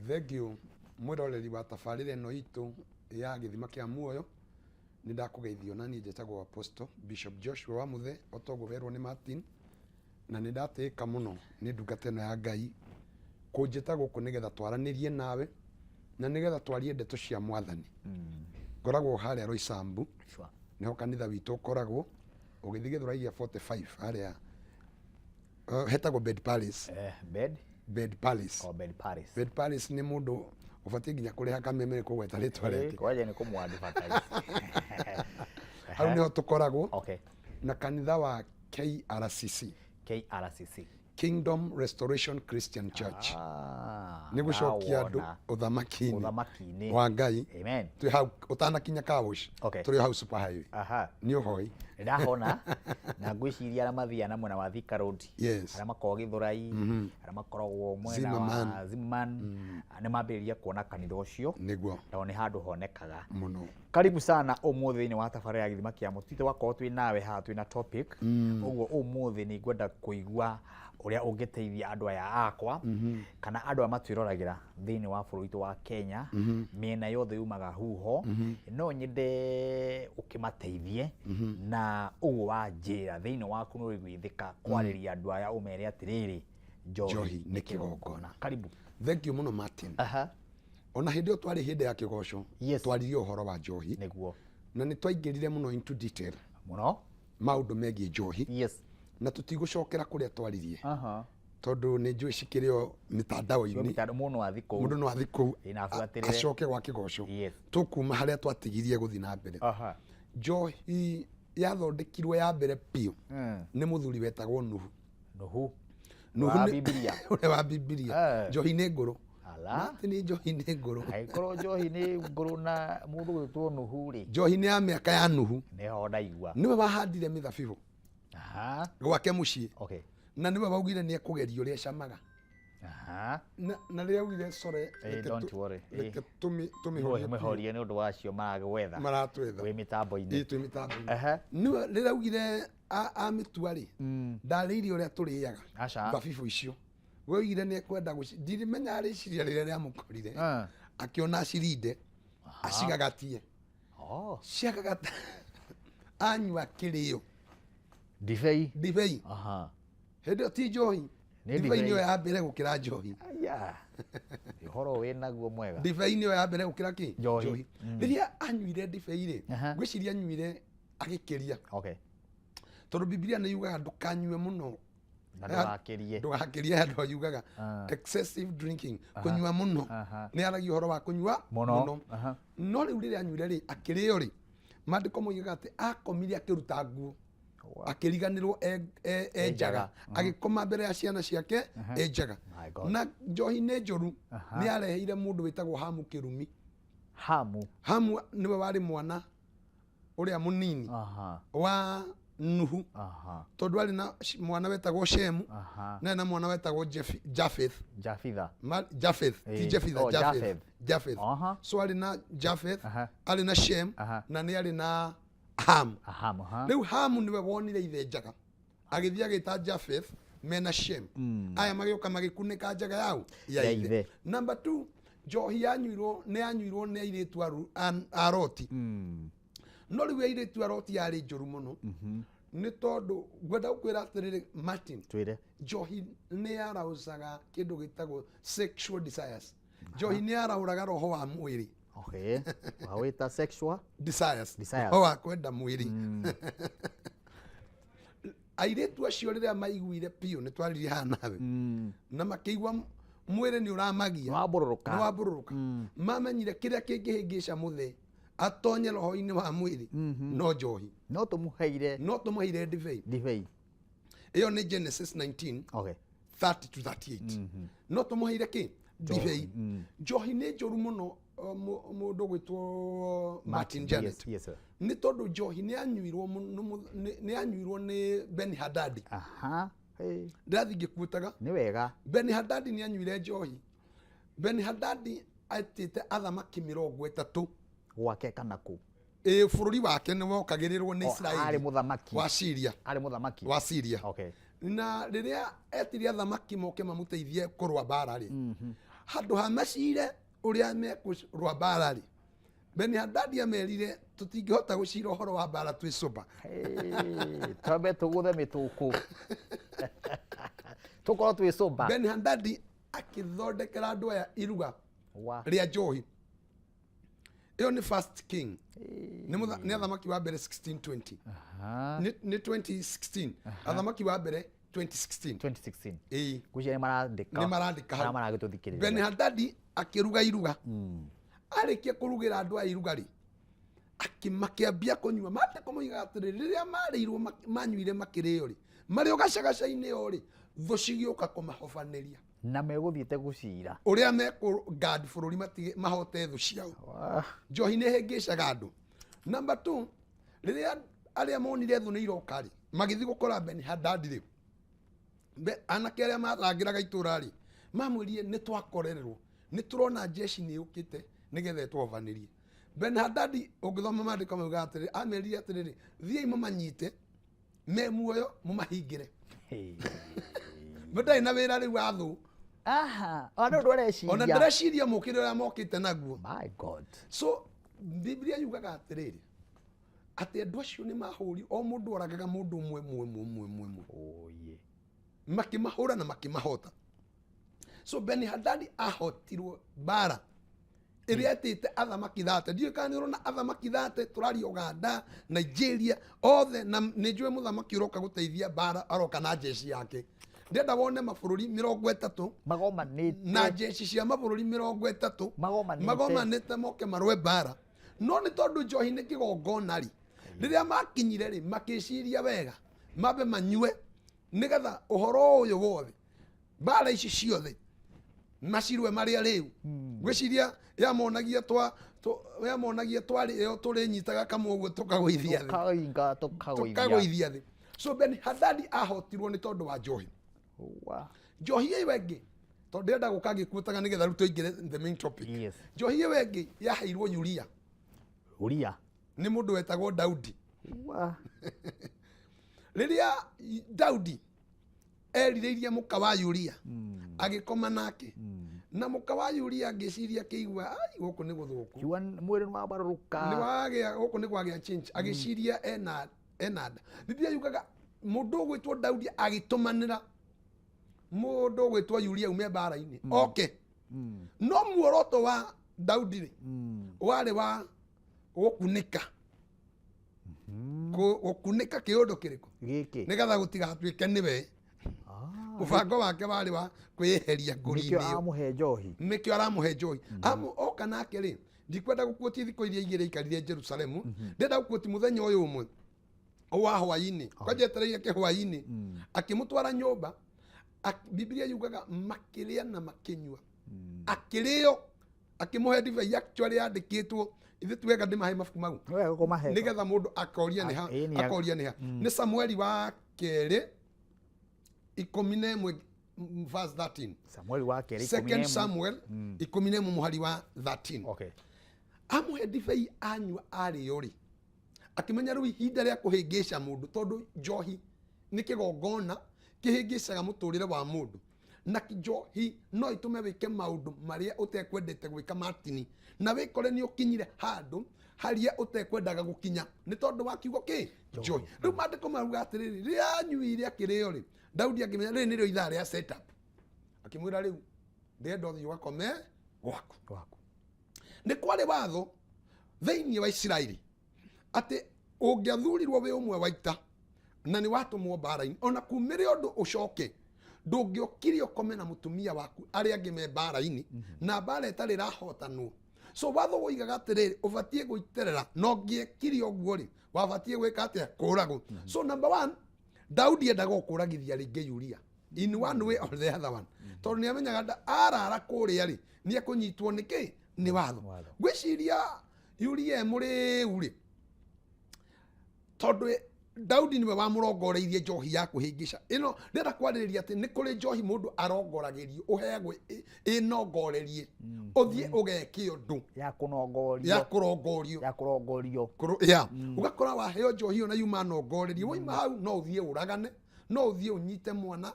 Thengio mwiroreri wa tabarĩra ĩno itũ ya gĩthima kĩa muoyo nĩ ndakũgeithio na niĩ njĩtagwo Apostle Bishop Joshua Wamuthe otogwo werwo nĩ Martin na nĩ ndatĩĩka mũno nĩ ndungata ĩno ya Ngai kũnjĩta gũkũ nĩgetha twaranĩrie nawe na nĩgetha twarie ndeto cia Mwathani. Ngoragwo harĩa Roysambu nĩho kanitha witũ ũkoragwo ũgĩthiĩ Gĩthũrai 45 harĩa hetagwo Bed Palace. Bed Palace. Bed Palace nĩ mũndũ ũbatiĩ nginya kũrĩha kameme kũgweta rĩtwa rĩake. Kwaje nĩ kũmwadvertise. Hau nĩho tũkoragwo na kanitha wa KRCC. Kingdom Restoration Christian Church. Nĩ gũcokia andũ ũthamaki-inĩ wa Ngai. Amen. Twĩ hau ũtanakinya Kawosh. Tũrĩ hau Super Highway. Nĩ ũhoi. Ndahona na ngwĩciria arĩa mathiana mwena wa Thika Road. Arĩa makoragwo Gĩthũrai, arĩa makoragwo mwena wa Zimmerman. Nĩ mambĩrĩria kuona kanitha ũcio. Nĩguo. Tondũ nĩ handũ honekaga. Mũno. Karibu sana ũmũthĩ thĩinĩ wa tabarĩra ya gĩthima kĩa mũtitũ wakorwo twĩ nawe haha twĩna topic. Ũguo ũmũthĩ nĩ ngwenda kũigua ũrĩa ũngĩteithia andũ aya akwa kana andũ a matwĩroragĩra thĩinĩ wa bũrũri witũ wa Kenya mĩena yothe yumaga huho no nyende ũkĩmateithie na ũguo wa njĩra thĩinĩ waku nĩ ũrĩgwĩthĩka kwarĩria andũ aya ũmere atĩrĩrĩ njohi nĩ kĩgongona. Karibu. Thank you mũno Martin. Ona hĩndĩ ĩyo twarĩ hĩndĩ ya kĩgoco twaririe ũhoro wa njohi na nĩ twaingĩrire mũno into detail mũno maũndũ megiĩ njohi na tutigũcokera kũrĩa twaririe tondũ nĩ njũĩ cikĩrĩ o mitandao-inĩ mũndũ no athi kũu acoke gwa kĩgoco tũkuma harĩa twatigirie gũthiĩ na mbere. Njohi yathondekirwo ya mbere piũ nĩ mũthuri wetagwo Nuhu wa Bibilia. Njohi nĩ ngũrũ. Ati nĩ njohi nĩ ngũrũ. Aikorwo njohi nĩ ngũrũ na mũndũ gwĩtwo Nuhu rĩ. Njohi nĩ ya mĩaka ya Nuhu. Nĩho ndaigua. Nĩwe wahandire mĩthabibũ gwake mũciĩ na nĩwe waugire nĩ ekũgeria ũrĩa camaga. Na rĩrĩa augire core reke tũmĩhorie nĩ ũndũ wacio maragwetha wĩ mĩtambo-inĩ. Nĩwe rĩrĩa augire amĩtua rĩ ndarĩirie ũrĩa tũrĩaga thabibũ icio. Woigire nĩ ekwenda ndirimenya arĩciria rĩrĩa rĩamũkorire akĩona acirinde acigagatie ciagagata anyua kĩrĩo ndibei hĩndĩ ĩyo ti njohi. Ndibei nĩyo ya mbere gũkĩra njohi. Ũhoro wĩnaguo mwega. Ndibei nĩyo ya mbere gũkĩra kĩ? Njohi. Rĩrĩa anyuire ndibei rĩ ngwĩciria anyuire agĩkĩria tondũ Biblia nĩ yugaga ndũkanyue mũno ndũgakĩrie andũ ayugaga excessive drinking kũnyua mũno. Nĩ aragia ũhoro wa kũnyua mũno no rĩu rĩrĩa anyuire rĩ akĩrĩo rĩ maandĩko moigaga atĩ akomire akĩruta nguo akĩriganĩrwo enjaga agĩkoma mbere ya ciana ciake enjaga. Na njohi nĩ njũru nĩ areheire mũndũ wĩtagwo Hamu Kĩrumi. Hamu nĩwe warĩ mwana ũrĩa mũnini wa Nuhu tondũ arĩ na mwana wetagwo Shemu na na mwana wetagwo Japheth. So arĩ na Japheth arĩ na Shem na nĩ arĩ na Hamu. Rĩu Hamu nĩwe wonire ithe njaga agĩthiĩ agĩta Japheth mena Shem aya magĩũka magĩkunĩka njaga yao ya ithe. Number 2 njohi yanyuirwo nĩ airĩtu a Loti. No rĩu airĩtu a Loti yarĩ njũru mũno nĩ tondũ ngwenda gũkwĩra atĩrĩrĩ Martin njohi nĩ yaraucaga kĩndũ gĩtagwo sexual desires. Njohi nĩ yaraũraga roho wa mwĩrĩ. Wawĩta sexual desires roho wa kwenda mwĩrĩ. Airĩtu acio rĩrĩa maiguire piũ nĩ twaririe haha nawe na makĩigua mwĩrĩ nĩ ũramagia nĩ wambũrũrũka mamenyire kĩrĩa kĩngĩhĩngĩca mũthee atonye roho-inĩ wa mwĩrĩ no njohi. No tũmũheire ndibei. Ĩyo nĩ Genesis 19:30-38. No tũmũheire kĩ? Ndibei. Njohi nĩ njũru mũno mũndũ gwĩtwo Martin Janet nĩ tondũ njohi nĩ anyuirwo nĩ Ben Hadad. Ndathi ngĩkuotaga nĩ wega. Ben Hadad nĩ anyuire njohi. Ben Hadad atĩte athamaki 30 gwake kana kũ bũrũri wake nĩ wokagĩrĩrwo nĩ Israeli arĩ mũthamaki wa Syria wa Syria. Na rĩrĩa etirie athamaki moke mamũteithie kũrũa mbara rĩ handu ha macire uria mekurwa mbara ri Beni Hadadi amerire tutingihota gucira uhoro wa mbara twi soba tambe tuguthe mituku tukorwo twi soba. Beni Hadadi akithondekera andu aya iruga ria njohi. Iyo ni First King. Ni athamaki wa mbere 1620. Ni 2016. Athamaki wa mbere 2016. Kuja ni marandika maragituthikirira. Beni Hadadi akiruga iruga. Arikia kurugira andu aya iruga ri akimakiambia kunyua mate komoiga atiriri riria mariirwo manyuire makirio ri mari ugacagacaine yo ri thu cigioka kumahobaniria na meguthiite gucira uria meku guard bururi matige mahote thu ciao. Njohi ni hengicaga andu. Number 2 riria aria monire thu ni iroka ri magithi gukora Beni Hadadi ri anake aria mathangiraga itura ri mamwirie ni twakorererwo ni turona jeshi ni ukite nigethe twovanirie. Beni Hadadi ugithoma mandiko mauga atiriri amerire atiriri thiai mumanyite me muoyo mumahingire. Mudai na wira riu athu ona ndoreciria ona ndoreciria mukire uria mokite naguo. My God. So Biblia yugaga atiriri ati andu acio ni mahuri o mundu oragaga mundu umwe makimahura na makimahota. So Beni Hadadi ahotirwo bara iria etite athamaki thate. Ndiyo kana urona athamaki thate turari Uganda, Nigeria othe na nijwe muthamaki uroka guteithia bara aroka na jeshi yake. Ndenda wone mabururi 30 magomanite na jeshi cia mabururi 30 magomanite moke marwe bara. No ni tondu njohi ni kigongona ri riria makinyire ri makiciria wega mabe manyue nigetha uhoro uyu wothe bara ici ciothe macirwe maria riu gwiciria yamonagia twari yo turi nyitaga kamwe uguo tukagwithia thi. So Beni Hadadi ahotirwo ni tondu wa njohi. Njohi iyo wengi tondu enda gukangi kutaga nigetha ruto ingire the main topic. Njohi iyo wengi yaheirwo Uria ni mundu wetagwo Daudi. Riria Daudi erireirie muka wa Uria agikoma nake na muka wa Uria agiciria kiigua ai guku ni guthuku kiwa mwiri wa baruruka ni wagia guku ni kwagia change agiciria enada. Biblia yugaga mundu gwitwo Daudi agitumanira mundu gwitwo Uria ume bara-ini oke no muoroto wa Daudi ri wari wa gukunika gukunika kiundu kiriku giki nigetha gutigatuike niwe mubango wake wari wa kwiheria nguri-ini nikio aramuhe njohi amu oka nake ri ndikwenda gukuotia thiko iria igire ikarire Jerusalemu ndenda gukuotia muthenya uyu umwe wa hwaini kwajetereire ke hwaini akimutwara nyumba. Biblia yugaga makiria na makinyua akirio akimuhe divai actually yandikitwo ithi twega ndimahe mafuku mau nigetha mundu akoria ni ha ni Samueli wa keri 11 verse 13. Samueli wa keri 2 Samuel 11 muhari wa 13. Amuhe divai anywa ari yori akimenya riu ihinda ria kuhingisha mundu tondu njohi ni kigongona kihingicaga muturire wa mundu na njohi no itume wike maundu maria utekwendete gwika matini na wikore ni ukinyire handu haria utekwendaga gukinya ni tondu wa kiugo ki njohi. Riu mandiko maruga atiriri ria nyuire akirio ri Daudi akimenya ri nirio ithaa ria setup akimwira riu ndenda uthii wakome gwaku ni kwari watho thiini wa Israeli ati ungiathurirwo wi umwe waita na ni watumwo bara-ini ona kumire undu ucoke ndungiokire ukome na mutumia waku ari angi me bara-ini na bara itari rahotanwo. So watho woigaga atiriri ubatie guiterera no ngiekire uguo ri wabatie gwika atia kuragwo. So number 1 Daudi endaga kuragithia ringi Uria in one way or the other one tondu ni amenyaga arara kuria ri ni akunyitwo niki ni watho gwiciria Uria muriu ri tondu Daudi niwe wamurongoreirie njohi ya kuhingisha ino ndenda kwaririria ati ni kuri njohi mundu arongoragirio uheagwe inongorerie uthie ugeke undu ya kurongorio ugakora waheo njohi ona yuma nongorerie woima hau no uthie uragane no uthie unyite mwana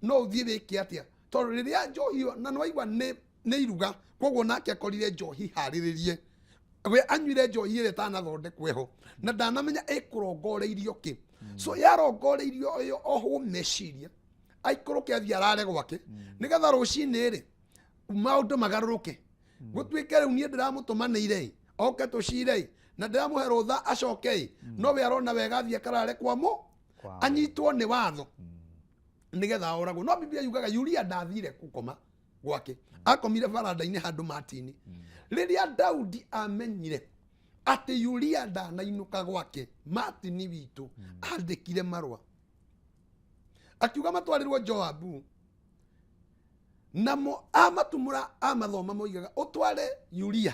no uthie wiki atia tondu riria njohi na nwaigwa ni nĩ iruga koguo nake akorire njohi harĩrĩrie we anyuire njohi ĩrĩa ĩtanathondekwo ho na ndanamenya ĩkũrongoreirio kĩ so yarongoreirio yo oho meciria aikũrũke athiĩ arare gwake nĩgetha rũcinĩ rĩ maũndũ magarũrũke gũtuĩke rĩu niĩ ndĩramũtũmanĩire oke tũcire na ndĩramũhe rũtha acoke no we arona wega athiĩ akarare kwamo anyitwo nĩ watho nĩgetha oragwo no Biblia yugaga Yuria ndathire gũkoma gwake akomire baranda-inĩ handũ matini rĩrĩa Daudi amenyire atĩ Yuria ndanainũka gwake matini witũ andĩkire marũa akiuga matwarĩrwo Joabu namo amatumũra amathoma moigaga ũtware Yuria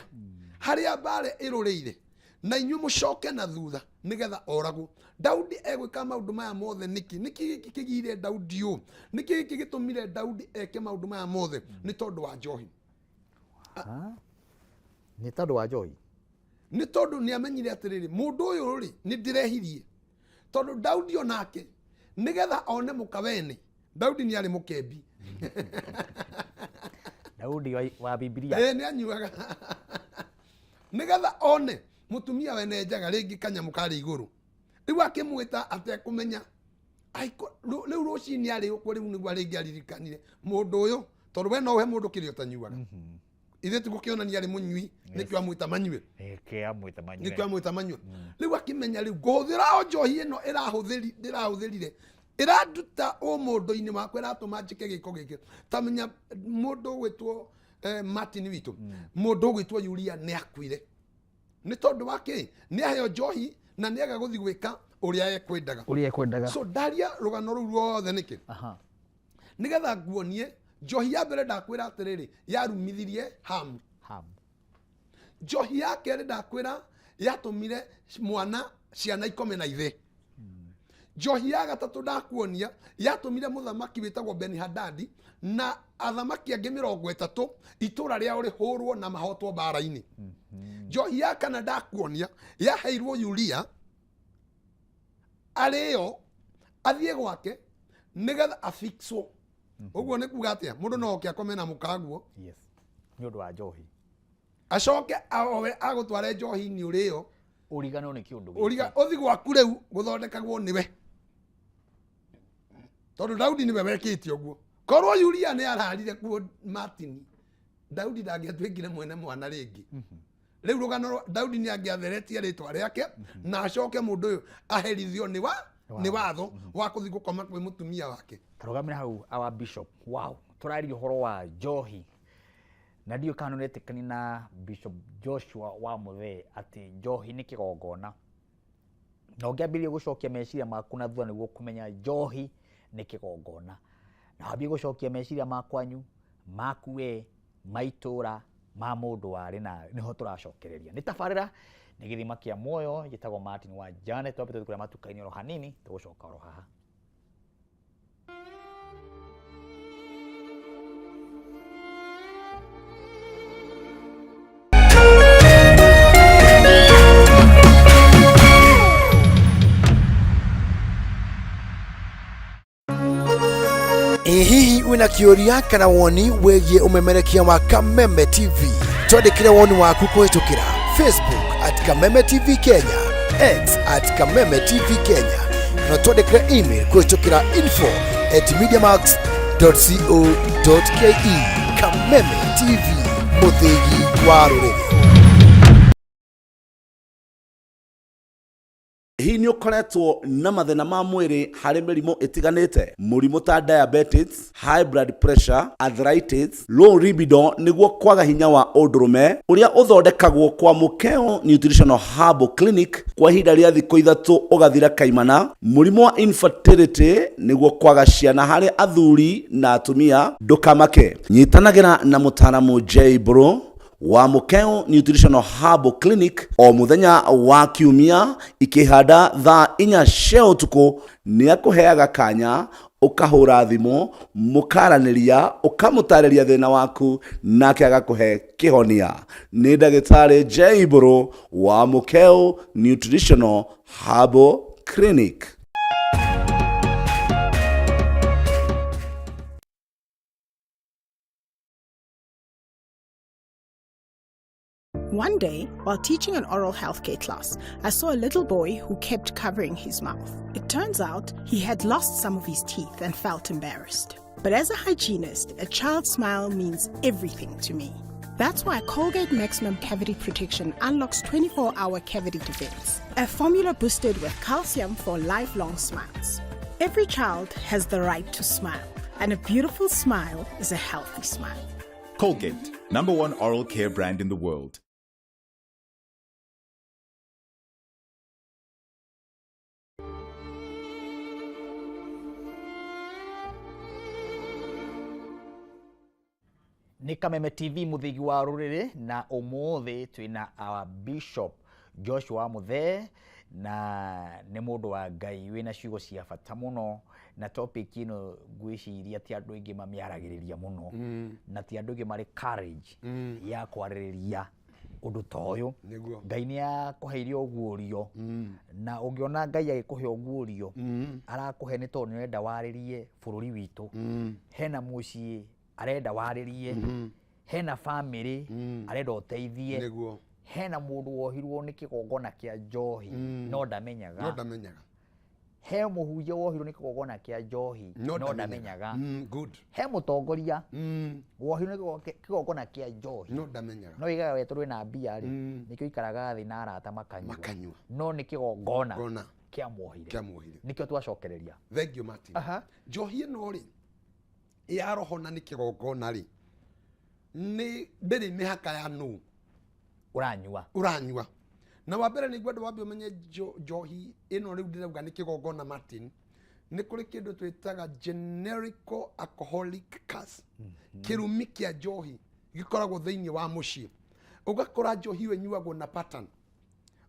harĩa mbare ĩrũrĩire na inyuĩ mũcoke na thutha nĩgetha oragwo Daudi egwĩka maũndũ maya mothe nĩkĩ kĩgire Daudi ũũ nĩkĩ gĩtũmire Daudi eke maũndũ maya mothe nĩ tondũ wa njohi nĩ tondũ wa njohi nĩ tondũ nĩamenyire atĩrĩrĩ mũndũ ũyũ rĩ nĩ ndĩrehirie tondũ Daudi onake nĩgetha one mũkawene Daudi nĩ arĩ mũkembi Daudi wa Biblia nĩ anyuaga nĩgetha one mutumia wene njaga rĩngĩ kanyamũ karĩ igũrũ rĩu akĩmwĩta atekũmenya rĩu rũcinĩ arĩ ũkwo rĩu nĩguo rĩngĩ aririkanire mũndũ ũyũ tondũ we no ũhe mũndũ kĩrĩa ũtanyuaga ithe tigũkĩonania arĩ mũnyui nĩkĩo amwĩta manyue nĩkĩo amwĩta manyue rĩu akĩmenya rĩu ngũhũthĩra njohi ĩno ĩrahũthĩrire ĩranduta mũndũ-inĩ wakwa ĩratũma njĩke gĩko gĩkĩ tamenya mũndũ ũgwĩtwo Martin witũ mũndũ ũgwĩtwo Yuria nĩ akuire nĩ tondũ wa kĩ nĩ aheo njohi na nĩ aga gũthiĩ gwĩka ũrĩa ekwendaga so ndaria rũgano rũu ruothe nĩkĩ nĩgetha nguonie njohi ya mbere ndakwĩra atĩrĩrĩ yarumithirie Hamu njohi ya kerĩ ndakwĩra yatũmire ciana ikome na ithe njohi ya gatatũ ndakuonia yatũmire mũthamaki wĩtagwo Ben-Hadadi na athamaki angĩ 30 itũra rĩao rĩhũrwo na mahotwo mbara-inĩ njohi ya kana ndakuonia yaheirwo Yuria arĩo athiĩ gwake nĩgetha afixwo ũguo nĩ kuga atĩa mũndũ no oke akome na mũkaguo nĩ ũndũ wa njohi acoke owe agũtware njohi nĩ ũrĩo ũriganwo nĩ kĩũndũ ũthi gwaku rĩu gũthondekagwo nĩwe tondũ Daudi nĩwe wekĩte ũguo korwo Yuria nĩ ararire kuo Martin Daudi ndangĩatuĩkire mwene mwana rĩngĩ rĩu rũgano Daudi nĩ angĩatheretie rĩtwa rĩake na acoke mũndũ ũyũ aherithio nĩ watho wa kũthiĩ gũkoma kwĩ mũtumia wake tarũgamĩra hau our bishop wow tũraria ũhoro wa njohi na ndio kana nĩtĩkani na Bishop Joshua wa Muthee atĩ njohi nĩ kĩgongona na ũngĩambĩrĩria gũcokia meciria maku na thutha nĩguo kũmenya njohi nĩ kĩgongona na wambie gũcokia meciria makwanyu maku we maitũra ma mũndũ warĩ na niho tũracokereria nĩ tabarĩra nĩ gĩthima kĩa muoyo gĩtagwo Martin wa Janet twambĩte kũrĩa matuka-inĩ oro hanini tũgũcoka oro haha Hihi wina kĩũria kana woni wĩgiĩ umemerekia wa Kameme TV twandĩkĩre woni waku kũhĩtũkĩra Facebook @Kameme TV Kenya, X @Kameme TV Kenya na twandĩkĩre email kũhĩtũkĩra info@mediamax.co.ke. Kameme TV, mũthĩgi wa rũrĩrĩ. Hii nĩ ũkoretwo na mathĩna ma mwĩrĩ harĩ mĩrimũ ĩtiganĩte mũrimũ ta diabetes, high blood pressure, arthritis, low libido nĩguo kwaga hinya wa ũndũrũme ũrĩa ũthondekagwo kwa Mukeo Nutritional Herbal Clinic kwa ihinda rĩa thikũ 3 ũgathira kaimana. Mũrimũ wa infertility nĩguo kwaga ciana harĩ athuri na atumia ndũkamake. Nyitanagĩra na mũtaaramu J Bro wa Mukeo Nutritional Herbal Clinic o muthenya wa kiumia ikihanda thaa 4 cia ũtukũ. Nĩ akũheaga kanya ukahũra thimo mũkaranĩria ukamũtarĩria thĩna waku nake agakũhe kĩhonia. Nĩ ndagĩtarĩ J Bro wa Mukeo Nutritional Herbal Clinic. One day, while teaching an oral healthcare class, I saw a little boy who kept covering his mouth. It turns out he had lost some of his teeth and felt embarrassed. But as a hygienist, a child's smile means everything to me. That's why Colgate Maximum Cavity Protection unlocks 24-hour cavity defense, a formula boosted with calcium for lifelong smiles. Every child has the right to smile, and a beautiful smile is a healthy smile. Colgate, #1 oral care brand in the world. Ni Kameme TV muthigi wa ruriri na umuthi twina our Bishop Joshua Muthee na ni mundu wa Ngai wina ciugo cia bata muno na topic ino gwiciria ti andu ingi mamiaragiriria muno na ti andu ingi mari courage ya kwaririria undu toyo Ngai ni akuheirie ogurio na ungiona Ngai agikuhe ogurio arakuhe ni tondu nenda waririe bururi witu hena mucii arenda waririe hena family arenda uteithie hena mundu wohirwo ni kigongona kia njohi no ndamenyaga he muhunjia wohirwo ni kigongona kia njohi no ndamenyaga he mutongoria wohirwo ni kigongona kia njohi no ndamenyaga no igaga wetu rwina mbia ri nikio ikaraga thi na arata makanyua no ni kigongona kia muohire nikio twacokereria thank you Martin njohi ino ri ya roho na ni kigongona ri ni ndiri mihaka ya nu uranyua na wabere ni gwenda wambe umenye njohi ino riu ndirauga ni kigongona Martin ni kuri kindu twitaga generical alcoholic curse kirumi kia njohi gikoragwo thiini wa mucii ugakora njohi we nyuagwo na pattern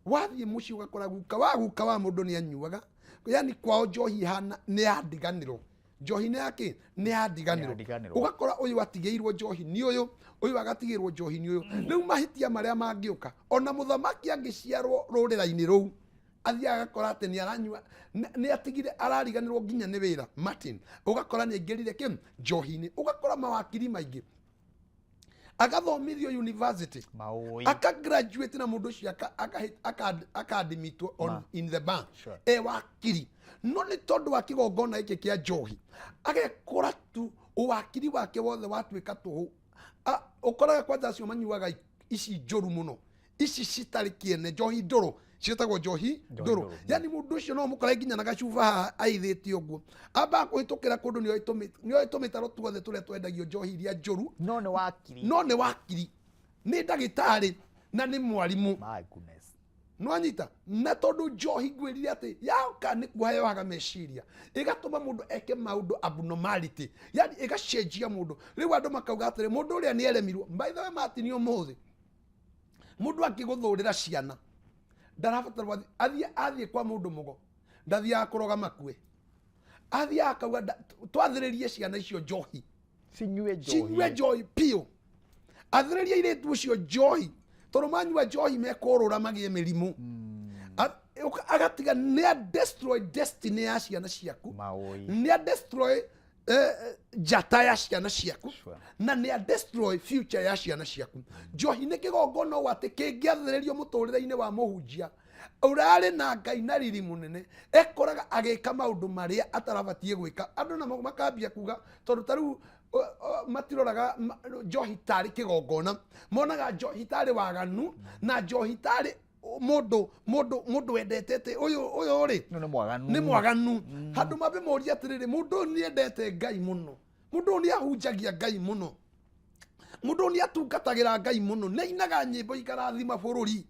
wathie mucii ugakora guka wa mundu ni anyuaga yani kwao njohi hana ni adiganiro njohi ni yake ni adiganiro ugakora uyu atigeirwo njohi ni uyu agatigirwo njohi ni uyu riu mahitia maria mangiuka ona muthamaki angiciarwo rurira-ini ruu athia agakora ati ni aranyua ni atigire arariganirwo nginya ni wira Martin ugakora ni aingirire kim njohi-ini ugakora mawakiri maingi agathomithio university aka graduate na mundu cio akadimitwo on in the bank wakiri no ni tondu wa kigongona iki kia njohi agekora tu uwakiri wake wothe watuika tuhu ukoraga kwanza acio manyuaga ici njuru muno ici citari kiene njohi nduru cietagwo njohi nduru yani mundu ucio no mukora nginya na gacuba aithĩtie ũguo amba kũhĩtũkĩra kũndũ nĩoĩ tũmĩtaro tuothe tũrĩa twendagio njohi iria njũru no nĩ wakiri nĩ ndagĩtarĩ na nĩ mwarimu no anyita na tondu njohi ngwĩrire atĩ yauka nĩ kuheyoaga meciria ĩgatũma mũndũ eke maũndũ abnormality yani ĩgacenjia mũndũ rĩu andũ makauga atĩrĩ mũndũ ũrĩa nĩ eremirwo by the way Martin ũmũthĩ mũndũ akĩgũthũrĩra ciana ndarabatara athiĩ kwa mũndũ mũgo ndathiaga kũroga makue athiaga akauga twathĩrĩrie ciana icio njohi cinyue njohi piũ athĩrĩrie airĩtu ũcio njohi tondũ manyua njohi mekũrũra magĩe mĩrimũ agatiga nĩ destroy destiny ya ciana ciaku nĩ destroy njata ya ciana ciaku na nĩ destroy future ya ciana ciaku njohi nĩ kĩgongona atĩ kĩngĩathĩrĩrio mũtũrĩre-inĩ wa mũhunjia urari na Ngai na riri munene ekoraga agĩka maũndũ marĩa atarabatie gwĩka andũ na makambia kuga tondũ tarĩu matiroraga njohi tarĩ kĩgongona monaga njohi tarĩ waganu na njohi tarĩ mundu wendete uyu ri ni mwaganu handu mabe moria atiriri mundu ni endete Ngai muno mundu ni ahunjagia Ngai muno mundu ni atungatagira Ngai muno ni inaga nyimbo ikarathima bururi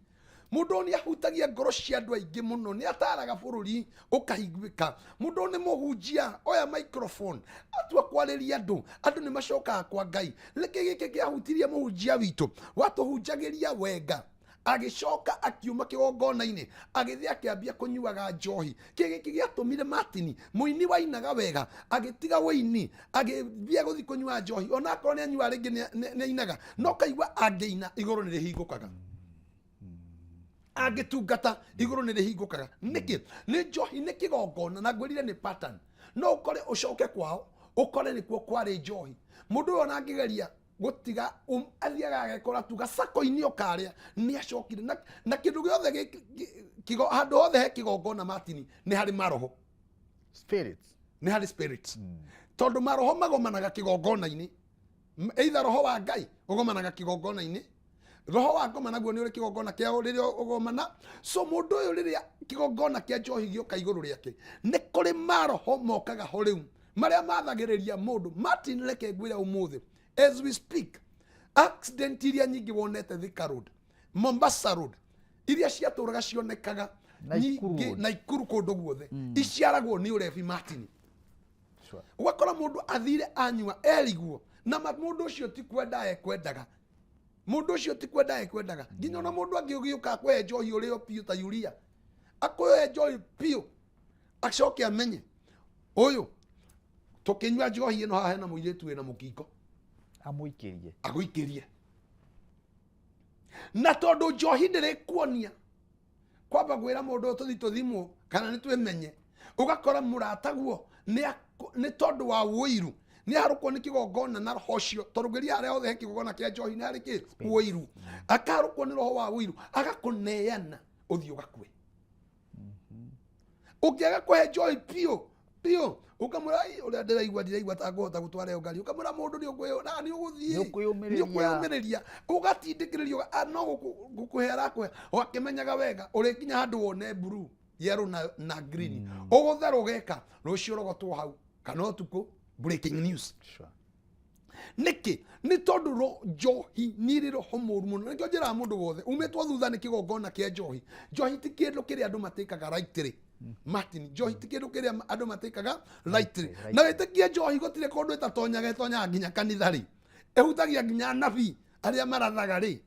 mundu ni ahutagia ngoro cia andu aingi muno ni ataraga bururi ukahiguika mundu ni muhunjia oya microphone atua kwariria andu ni macokaga kwa Ngai reke gike kiahutirie muhunjia witu watuhunjagiria wenga agicoka akiuma kigongona-ini agithia akiambia kunyuaga njohi kigiki giatumire Martin muini wainaga wega agitiga waini agithia guthi kunyua njohi ona akorwo ni anyua ringi ni ainaga no kaigua angiina iguru ni rihingukaga agitungata iguru ni rihingukaga niki ni njohi ni kigongona na ngwirire ni pattern no ukore ucoke kwao ukore ni kuo kwari njohi mundu ona angigeria gutiga athiaga agekora tu gacako-inĩ okaria nĩ acokire na kĩndũ gĩothe handũ hothe he kĩgongona Martin nĩ harĩ maroho spirits, nĩ harĩ spirits tondũ maroho magomanaga kĩgongona-inĩ, either roho wa Ngai ũgomanaga kĩgongona-inĩ, roho wa ngoma naguo nĩ ũrĩ kĩgongona kĩao rĩrĩa ũgomana. So mũndũ ũyũ rĩrĩa kĩgongona kĩa njohi gĩoka igũrũ rĩake nĩ kũrĩ maroho mokaga ho rĩu marĩa mathagĩrĩria mũndũ. Martin, reke ngwĩre ũmũthĩ as we speak, accident iria nyingĩ wonete Thika Road, Mombasa Road, iria ciatũraga cionekaga nyingĩ Naikuru kũndũ guothe iciaragwo nĩ ũrebi Martin. Ũgakora mũndũ athire anyua eriguo na mũndũ ũcio ti kwenda ekwendaga, mũndũ ũcio ti kwenda ekwendaga. Nginya ona mũndũ angĩ ũgĩũka kwehe njohi ũrĩo piũ ta Yuria, akwehe njohi piũ acoke amenye ũyũ tũkĩnyua njohi ĩno haha hena mũirĩtu wĩna mũkingo amũikĩrie agũikĩrie. Na tondũ njohi ndĩrĩkuonia kwamba gwĩra mũndũ tũthi tũthimwo kana nĩ twĩmenye, ũgakora mũrata guo nĩ tondũ wa wũiru nĩ harũkwo nĩ kĩgongona na roho ũcio, tondũ ngeria harĩa hothe he kĩgongona kĩa njohi nĩ harĩ kĩ wũiru, akarũkwo nĩ roho wa wũiru agakũneana ũthiĩ ũgakue. Ũngĩaga kũhe njohi piũ ukamwira uria ndiraigua ta ngũhota gũtwara yo ngari, ukamwira mũndũ nĩ ũkwĩyo na nĩ ũgũthiĩ nĩ ũkwĩyũmĩrĩria ũgatindĩkĩrĩrio no gũkũhe arakũhe ũgakĩmenyaga wega ũrĩkinya handũ wone blue yellow na green ũgũtherwo geka rũciũ rogotwo hau kana ũtukũ. Breaking news. Nĩkĩ nĩ tondũ njohi nĩ ĩrĩ roho mũũru mũno. Nĩkĩo njĩraga mũndũ wothe umĩtwo thutha nĩ kĩgongona kĩa njohi. Njohi ti kĩndũ kĩrĩa andũ matĩkaga lightly Martin, njohi ti kĩndũ kĩrĩa andũ matĩkaga lightly. Na wĩtĩkie njohi gũtirĩ kũndũ ĩtatonyaga nginya kanitha rĩ, ĩhutagia nginya anabii arĩa marathaga rĩ,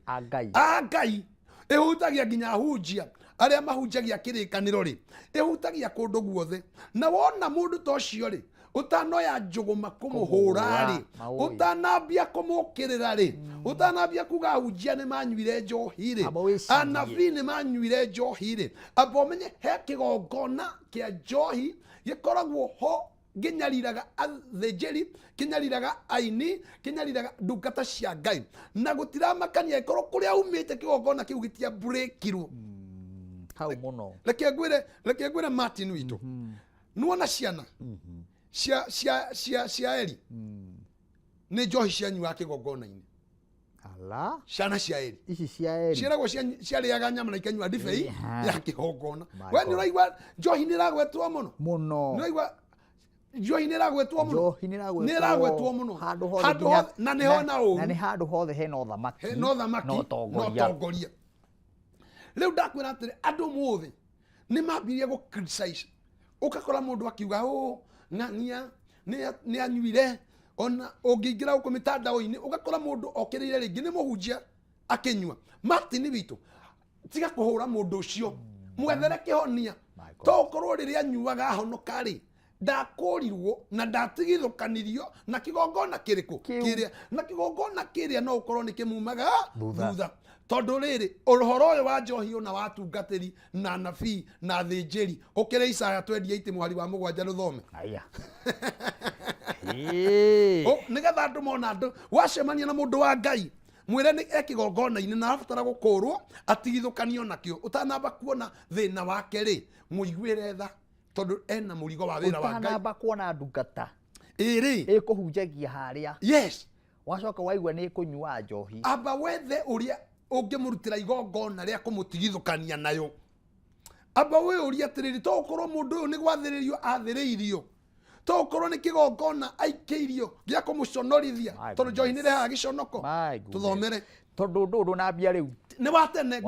Ngai ĩhutagia nginya hunjia arĩa mahunjagia kĩrĩkanĩro rĩ, ĩhutagia kũndũ guothe. Na wona mũndũ ta ũcio rĩ, utanoya njũgũma kũmũhũra rĩ, utanambia kũmũkĩrĩra rĩ, utanambia kuga hunjia nĩ manyuire njohi rĩ, anabii nĩ manyuire njohi rĩ, amba ũmenye he kĩgongona kĩa njohi gĩkoragwo ho kinyariraga athĩnjĩri, kinyariraga aini, kinyariraga ndungata cia Ngai, na gũtiramakania ikorwo kũrĩa umĩte kĩgongona kĩu gĩtia breakirwo hau mũno. Reke ngwĩre Martin witũ, nuona ciana cia Eli nĩ njohi cianyuaga kĩgongona-inĩ. Ala, ciana cia Eli ici cia Eli ciaragwo ciarĩaga nyama na ikanyua ndibei ya kĩgongona. We nĩ ũraigua njohi nĩ ĩragwetwo mũno nĩ ũraigua njohi nĩ ĩragwetwo mũno handũ hothe na nĩ ho na ũru na nĩ handũ hothe hena ũthamaki na ũtongoria. Rĩu ndakwĩra atĩrĩ andũ mũthĩ nĩ mambirie gũ criticize, ũgakora mũndũ akiuga ng'ang'ia nĩ anyuire, ona ũngĩingĩra gũkũ mĩtandao-inĩ ũgakora mũndũ okĩrĩire rĩngĩ nĩ mũhunjia akĩnyua. Martin witũ tiga kũhũra mũndũ ũcio, mwethere kĩhonia. To ũkorwo rĩrĩa anyuaga ahonoka rĩ, ndakũrirwo na ndatigithũkanirio na kĩgongona kĩrĩkũ kĩrĩa, na kĩgongona kĩrĩa no ũkorwo nĩ kĩmumaga thutha. Tondũ rĩrĩ ũhoro ũyũ wa njohi ona watungatĩri na anabii na thĩnjĩri ũkĩrĩ Isaya 28 mũhari wa 7 rũthome. Aya nĩgetha andũ mona andũ wacemania na mũndũ wa Ngai mwĩre nĩ ekĩgongona-inĩ na abatara gũkũrwo atigithũkanio nakĩo, ũtanamba kuona thĩna wake rĩ, mũiguĩre tha tondũ ena mũrigo wa wĩra wa Ngai. Ũtanamba kuona ndungata ĩkũhunjagia harĩa, yes, wacoka waigua nĩ ĩkũnyua njohi, amba wethe ũrĩa ũngĩmũrutĩra igongona rĩa kũmũtigithũkania nayo. Amba wĩũria atĩrĩrĩ, to ũkorwo mũndũ ũyũ nĩ gwathĩrĩrio athĩrĩirio, to ũkorwo nĩ kĩgongona aikĩirio gĩa kũmũconorithia, tondũ njohi nĩ ĩrehaga gĩconoko. Tũthomere tondũ ũndũ ndũnambia rĩu nĩ watene,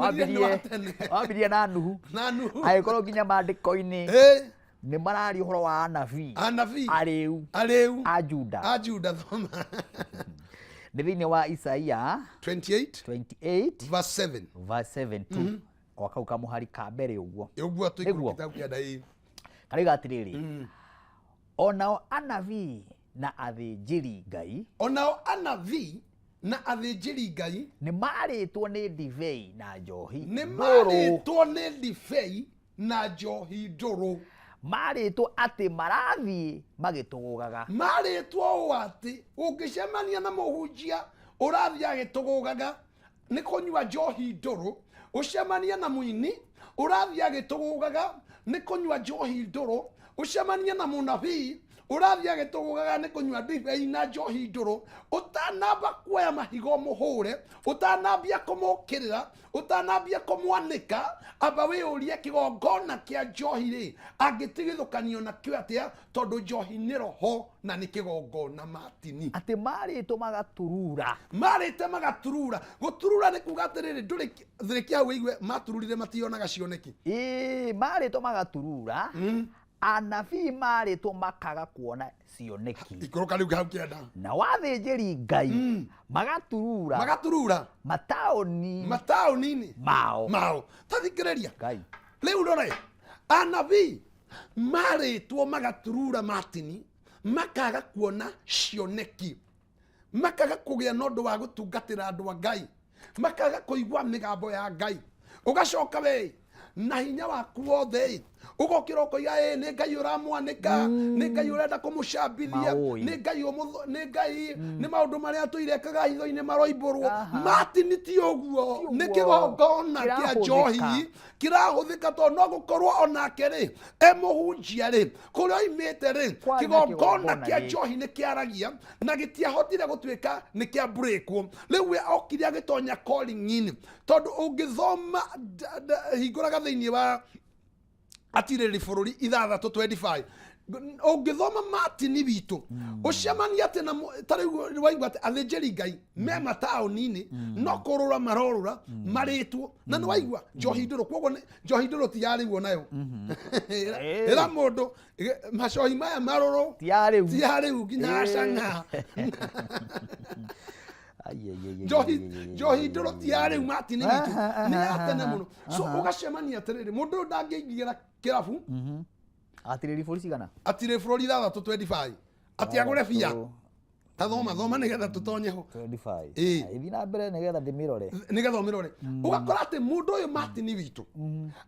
wambirie na Nuhu agĩkorwo nginya maandĩko-inĩ nĩ mararia ũhoro wa anabii arĩu a Juda. Thoma nĩ thĩinĩ wa Isaia 28 verse 7 tu o kau kamũhari ka mbere ũguo nĩguo karĩga atĩrĩrĩ, onao anabii na athĩnjĩri Ngai, onao anabii na athĩnjĩri Ngai nĩ marĩtwo nĩ ndibei na njohi nĩ marĩtwo nĩ ndibei na njohi ndũrũ, marĩtwo atĩ marathiĩ magĩtũgũgaga, marĩtwo atĩ ũngĩcemania na mũhunjia urathia agitugugaga ni kunywa njohi nduru ucemania na muini urathia agitugugaga ni kunywa njohi nduru ucemania na munabii urathia agitugugaga ni kunywa ndibei na njohi nduru utanamba kuoya mahigo muhure utanambia kumukirira utanambia kumwanika amba wiurie kigongona kia njohi ri agitigithukanio na kio atia tondu njohi ni roho na ni kigongona matini ati marĩtwo magaturura guturura ni kuga atiriri nduri thirikia hau igwe matururire mationaga cioneki marĩtwo magaturura anabii marĩtwo makaga kuona cioneki ikoroka riu hau kienda na wathĩnjĩri Ngai magaturura mataũni mao tathikĩrĩria rĩu rore anabii marĩtwo magaturura matini makaga kuona cioneki makaga kũgĩa na ũndũ wa gũtungatĩra andũ a Ngai makaga kũigua mĩgambo ya Ngai ũgacoka we na hinya waku wothe ugokira ukoiga ni Ngai uramwanika ni Ngai urenda kumucambithia ni Ngai ni maundu maria tuirekaga hitho-ini maroimbũrwo matini ti ũguo ni kigongona kia njohi kirahuthika tondu no gukorwo onake ri emuhunjia ri kuria oimite ri kigongona kia njohi ni kiaragia na gitiahotire gutuika ni kia breakwo riu we okire agitonya calling in tondu ungithoma hingũraga thĩinĩ wa atirĩrĩ bũrũri 6:25 ungithoma matini bitu ucemania ati na tariu waigua ati athĩnjĩri Ngai me mataũni-inĩ no kũrũra marorũra marĩtwo na nĩ waigua njohi ndũrũ koguo njohi ndũrũ ti yarĩguo nayo ĩra mũndũ macohi maya marũrũ ti yarĩu nginya acang'a njohi ndũrũ ti yarĩu matini bitu nĩ ya tene mũno so ũgacemania atĩrĩrĩ mũndũ ũyũ ndangĩingĩra kĩrabu atirĩrĩ bũrũri cigana atirĩ bũrũri 6:25 ati agũre bia thoma nigetha tutonye ho 25 ithi na mbere nigetha nigetha ũmĩrore ũgakora atĩ mũndũ ũyũ matini witũ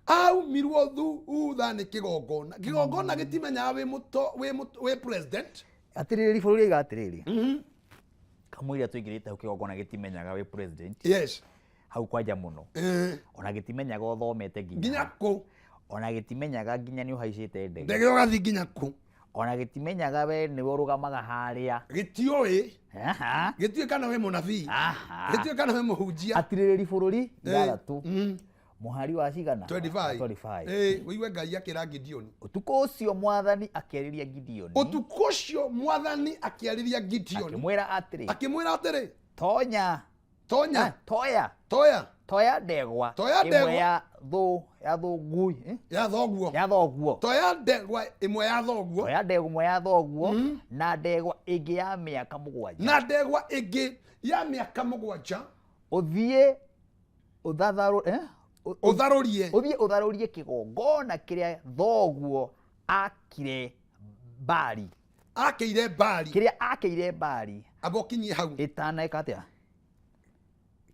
aumirwo thutha nĩ kigongona gĩtimenyaga wĩ president atirĩrĩ bũrũri aiga atirĩrĩ kamũira tũingĩrĩte hau kigongona gĩtimenyaga wĩ president yes hau kwanja mũno ona gĩtimenyaga ũthomete nginya kũ ona gĩtimenyaga nginya nĩ ũhaicĩte ndege ũgathiĩ nginya kũ ona gĩtimenyaga we nĩwe ũrũgamaga harĩa gĩtiũĩ gĩtiũĩ kana we mũnabii gĩtiũĩ kana we mũhunjia atirĩrĩ bũrũri 6 mũhari wa cigana 25 wĩigue Ngai akĩra Gideon ũtukũ ũcio mwathani akĩarĩria Gideon akĩmwĩra atĩrĩ toya ndegwa ĩmwe ya thoguo toya ndegwa ĩmwe ya thoguo na ndegwa ĩngĩ ya mĩaka 7 ũthiĩ ũtharũrie kĩgongona kĩrĩa thoguo akĩire Bali amba ũkinyie hau ĩtanaĩka atĩa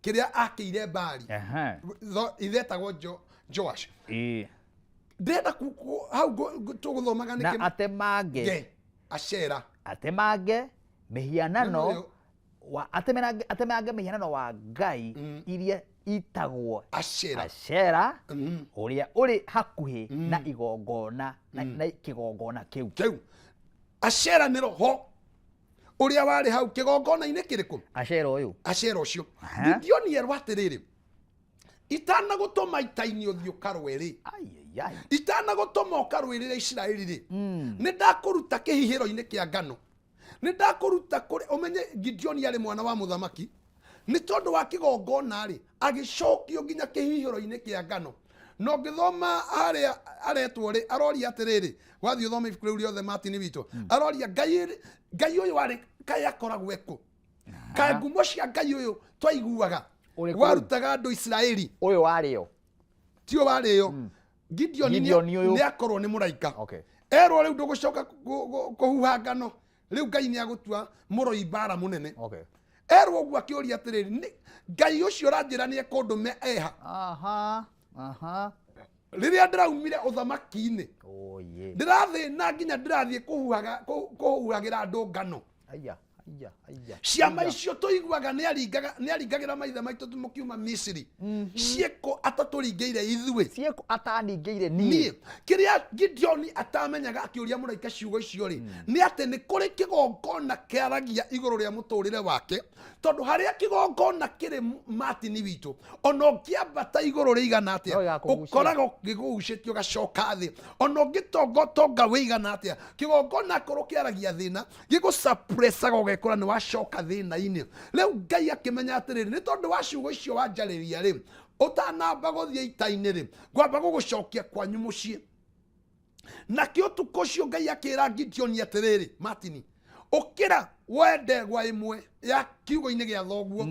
kĩrĩa akĩire Bali ithetagwo Joash ndenda hau tũgũthomaga na atemange mĩhianano atemange mĩhianano wa Ngai iria itagwo Ashera ũrĩa ũrĩ hakuhĩ na igongona na kĩgongona kĩu Ashera nĩ roho ũrĩa warĩ hau kĩgongona-inĩ kĩrĩkũ Ashera ũcio Gideon erwo atĩrĩrĩ itanagũtũma ita-inĩ ũthiĩ ũkarũe-rĩ itanagũtũma ũkarũĩrĩre Isiraeli-rĩ nĩ ndakũruta kĩhihĩro-inĩ kĩa ngano nĩ ndakũruta kũrĩ ũmenye Gideon arĩ mwana wa mũthamaki nĩ tondũ wa kĩgongona-rĩ agĩcokio nginya kĩhihĩro-inĩ kĩa ngano no ngĩthoma harĩa aretwo-rĩ aroria atĩrĩrĩ wathiĩ ũthome ibuku rĩu rĩothe matini witũ aroria Ngai ũyũ warĩ kaĩ akoragwo ekũ kaĩ ngumo cia Ngai ũyũ twaiguaga warutaga andũ Isiraeli ũyũ warĩo tio warĩo Gideon nĩ akorwo nĩ mũraika erwo rĩu ndũgũcoka kũhuha ngano rĩu Ngai nĩ agũtua mũroi mbara mũnene erwo ũguo akĩũria atĩrĩrĩ Ngai ũcio ũranjĩra nĩ ekũndũme eha rĩrĩa ndĩraumire ũthamaki-inĩ ndĩrathĩna nginya ndĩrathiĩ kũhuhagĩra andũ ngano ciama icio tuiguaga nĩ aringagira maithe maitũ tumukiuma Misiri cieko ataturingeire ithuĩ cieko ataningĩire niĩ kiria Gideon atamenyaga akiuria mũraika ciugo icio ri nĩ atĩ nĩ kũrĩ kĩgongona kĩaragia igũrũ rĩa mũtũrĩre wake tondũ harĩa kĩgongona kĩrĩ Martin witũ ona ũngĩambata igũrũ rĩigana atĩa ũkoragwo gĩgucĩtio gacoka thĩ ona ũngĩtongotonga wĩigana atĩa kĩgongona korwo kĩaragia thĩna gĩgũsuppressaga ũgekora nĩ wacoka thĩna-inĩ rĩu Ngai akĩmenya atĩrĩrĩ nĩ tondũ wa ciugo icio wanjarĩria rĩ ũtanamba gũthiĩ ita-inĩ rĩ ngwamba gũgũcokia kwanyu mũciĩ nakĩo ũtukũ ũcio Ngai akĩra Gideon atĩrĩrĩ Martin ũkĩra woe ndegwa ĩmwe ya kiugo-inĩ gĩa thoguo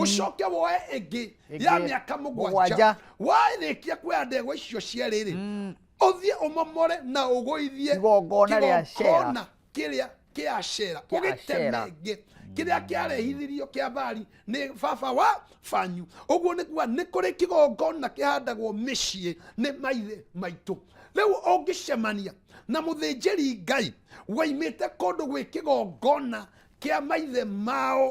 ũcoke woe ĩngĩ ya mĩaka mũgwanja warĩkia kuoya ndegwa icio cierĩ rĩ ũthiĩ ũmomore na ũgũithie kĩgongona kĩrĩa kĩa Ashera ũgĩtemenge kĩrĩa kĩarehithirio kĩa Baali nĩ baba wa fanyu ũguo nĩ kuga nĩ kũrĩ kĩgongona kĩhandagwo mĩciĩ nĩ maithe maitũ rĩu ũngĩcemania na mũthĩnjĩri Ngai waimĩte kũndũ gwĩ kĩgongona kĩa maithe mao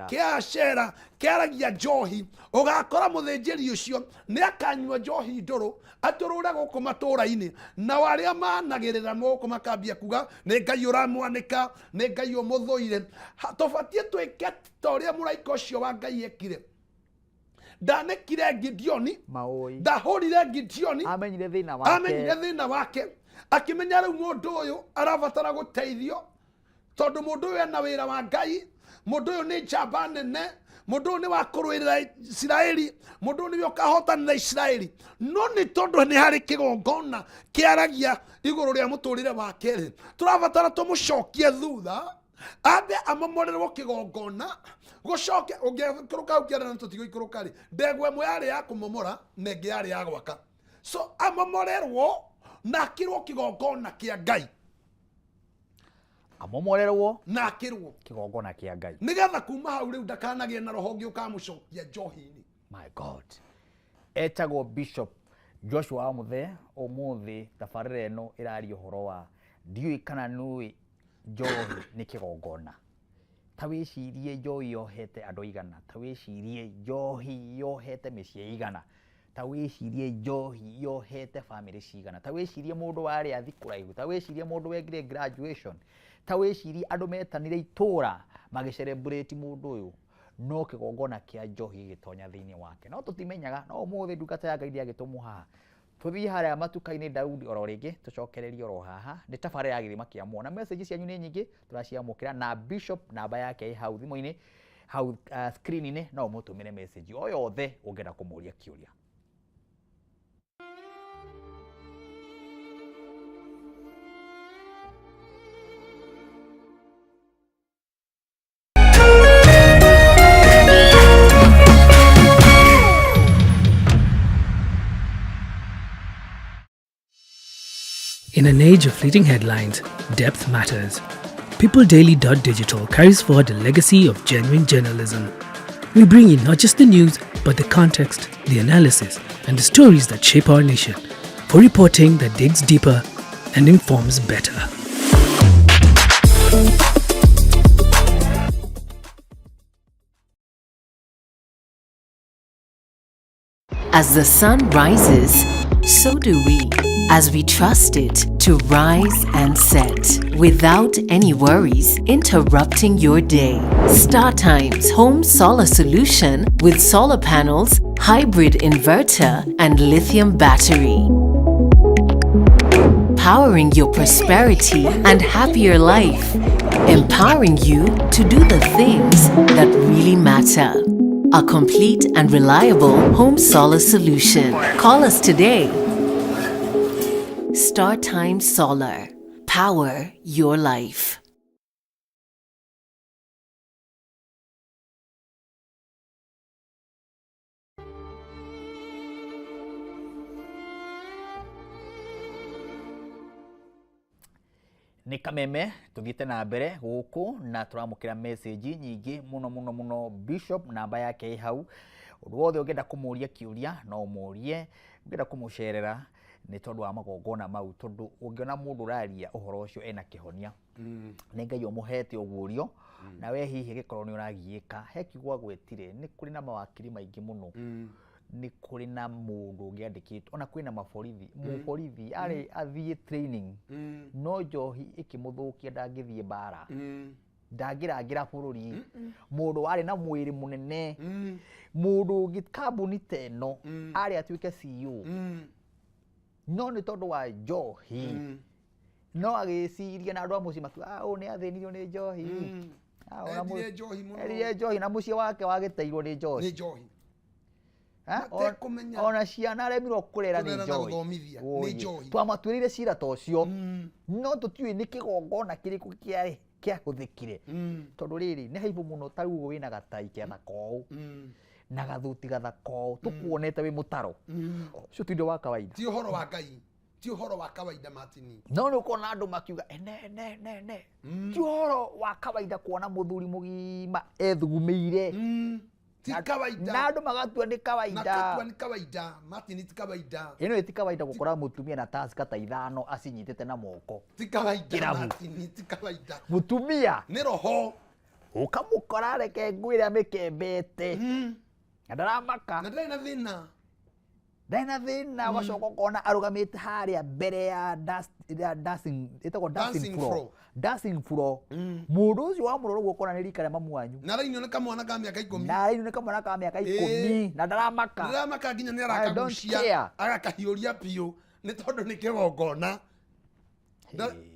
kĩa Ashera kĩaragia njohi ũgakora mũthĩnjĩri ũcio nĩ akanyua njohi ndũrũ atũrũre gũkũ matũra-inĩ na arĩa managĩrĩra gũkũ makambia kuga nĩ Ngai ũramwanĩka nĩ Ngai ũmũthũire tũbatiĩ twĩke ta ũrĩa mũraika ũcio wa Ngai ekire ndanekire Gideon ndahũrire Gideon amenyire thĩna wake akĩmenya rĩu mũndũ ũyũ arabatara gũteithio tondũ mũndũ ũyũ ena wĩra wa Ngai mũndũ ũyũ nĩ njamba nene mũndũ ũyũ nĩ wa kũrũĩrĩra Isiraeli mũndũ ũyũ nĩwe ũkahotanĩra Isiraeli no nĩ tondũ nĩ harĩ kĩgongona kĩaragia igũrũ rĩa mũtũrĩre wake rĩ tũrabatara tũmũcokie thutha ambe amomorerwo kĩgongona gũcoke ũngĩikũrũka hau kĩara na tũtigũikũrũka rĩ ndegwa ĩmwe yarĩ ya kũmomora na ĩngĩ yarĩ ya gwaka so amomorerwo na akĩrwo kĩgongona kĩa Ngai amomorerwo na akĩrwo kĩgongona kĩa Ngai nĩgetha kuma hau rĩu ndakanagĩe na roho ũngĩ ũkamũcokia njohi-inĩ. My God etagwo Bishop Joshua Muthe ũmũthĩ tabarĩra ĩno ĩraria ũhoro wa ndiũĩ kana nũĩ njohi nĩ kĩgongona ta wĩcirie njohi yohete andũ igana ta wĩcirie njohi yohete mĩciĩ igana ta wĩcirie njohi yohete family cigana ta wĩcirie mũndũ warĩ athi kũraihu ta wĩcirie mũndũ wegire graduation ta wĩcirie andũ metanire itũra magĩcelebrate mũndũ ũyũ no kĩgongona kĩa njohi gĩgĩtonya thĩinĩ wake no tũtimenyaga no ũmũthĩ ndungata ya Ngai agĩtũmwo haha tũthiĩ harĩa matuka-inĩ Daudi oro rĩngĩ tũcokererie oro haha nĩ tabarĩra ya gĩthima kĩa muoyo na message cianyu nĩ nyingĩ tũraciamũkĩra na Bishop namba yake ĩ hau thimũ-inĩ hau screen-inĩ no mũtũmĩre message o yothe ũngĩenda kũmũria kĩũria. In an age of fleeting headlines, depth matters. PeopleDaily.digital carries forward a legacy of genuine journalism. We bring you not just the news, but the context, the analysis, and the stories that shape our nation. For reporting that digs deeper and informs better. As the sun rises, so do we. As we trust it to rise and set without any worries interrupting your day. StarTimes Home Solar Solution with solar panels, hybrid inverter, and lithium battery. Powering your prosperity and happier life. Empowering you to do the things that really matter. A complete and reliable home solar solution. Call us today. StarTimes Solar. Power your life. Nĩ kameme tũthiĩte na mbere gũkũ na tũramũkĩra message nyingĩ mũno Bishop namba yake ĩ hau ũndũ wothe ũngĩenda kũmũria kĩũria no ũmũrie ũngĩenda kũmũcerera nĩ tondũ wa magongona mau tondũ ũngĩona mũndũ ũraria ũhoro ũcio ena kĩhonia nĩ Ngai ũmũhete ũguũrio na we hihi gĩkorwo nĩ ũragiĩka he kiugo gwetire nĩ kũrĩ na mawakiri maingĩ mũno nĩ kũrĩ na mũndũ ũngĩandĩkĩtwo ona kwĩna maborithi mũborithi arĩ athiĩ training no njohi ĩkĩmũthũkia ndangĩthiĩ mbara ndangĩrangĩra bũrũri mũndũ warĩ na mwĩrĩ mũnene mũndũ ũngĩ kambuni ta ĩno arĩ atuĩke CEO no nĩ tondũ wa njohi no agĩciria na andũ a mũciĩ makiuga ũũ nĩ athĩnirio nĩ njohi endire njohi na mũciĩ wake wagĩteirwo nĩ njohi ona ciana aremirwo kũrera nĩ njohi twamatuĩrĩire cira ta ũcio no tũtiũĩ nĩ kĩgongona kĩrĩkũ kĩahũthĩkire tondũ rĩrĩ nĩ haibũ mũno ta rĩu wĩna gatai kethaka ũũ na gathuti gathaka ũũ tũkuonete wĩ mũtaro ũcio ti ũndũ wa kawaida ti ũhoro wa Ngai ti ũhoro wa kawaida Martin no nĩ ũkona andũ makiuga ti ũhoro wa kawaida kuona mũthuri mũgima ethugumĩire ti kawaida na andũ magatua nĩ kawaida nĩ kawaida Martin ti kawaida ĩno ti kawaida gũkora mũtumia na taska ta ithano acinyitĩte na moko ti kawaida Martin ti kawaida mũtumia nĩ roho ũkamũkora reke ngwĩre amĩkembete na ndaramaka na ndĩna thĩna ndĩna thĩna ũgacoka ũkona arũgamĩte harĩa mbere ya dancing floor mũndũ ũcio wa mũroro ũguo ũkona nĩ rika rĩa mamu wanyu na rainio nĩ kamwana ka mĩaka 10 na ndaramaka nginya nĩ arakagucia agakahiũria piũ nĩ tondũ nĩ kĩgongona